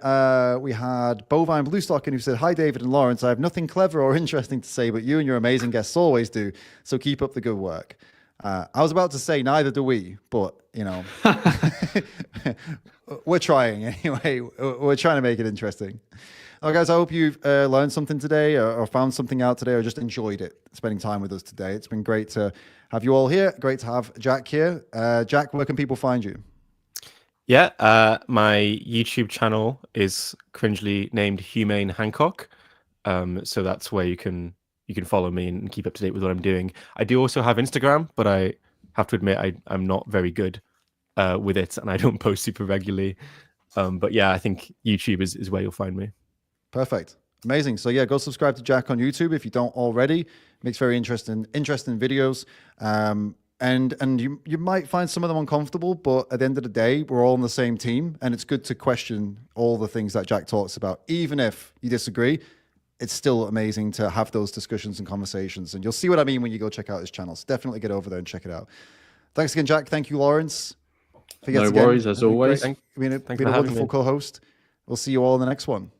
we had Bovine Bluestocking who said, hi, David and Lawrence. I have nothing clever or interesting to say, but you and your amazing guests always do. So keep up the good work. I was about to say neither do we, but, you know, we're trying anyway. We're trying to make it interesting. Well, guys, I hope you've learned something today or found something out today or just enjoyed it, spending time with us today. It's been great to have you all here. Great to have Jack here. Jack, where can people find you? Yeah, my YouTube channel is cringely named Humane Hancock. So that's where you can follow me and keep up to date with what I'm doing. I do also have Instagram, but I have to admit I'm not very good with it, and I don't post super regularly. But yeah, I think YouTube is where you'll find me. Perfect. Amazing. So yeah, go subscribe to Jack on YouTube if you don't already. Makes very interesting videos. And you might find some of them uncomfortable, but at the end of the day, we're all on the same team, and it's good to question all the things that Jack talks about. Even if you disagree, it's still amazing to have those discussions and conversations, and you'll see what I mean when you go check out his channel. So definitely get over there and check it out. Thanks again, Jack. Thank you, Lawrence. No worries, as always. Been a wonderful co-host. We'll see you all in the next one.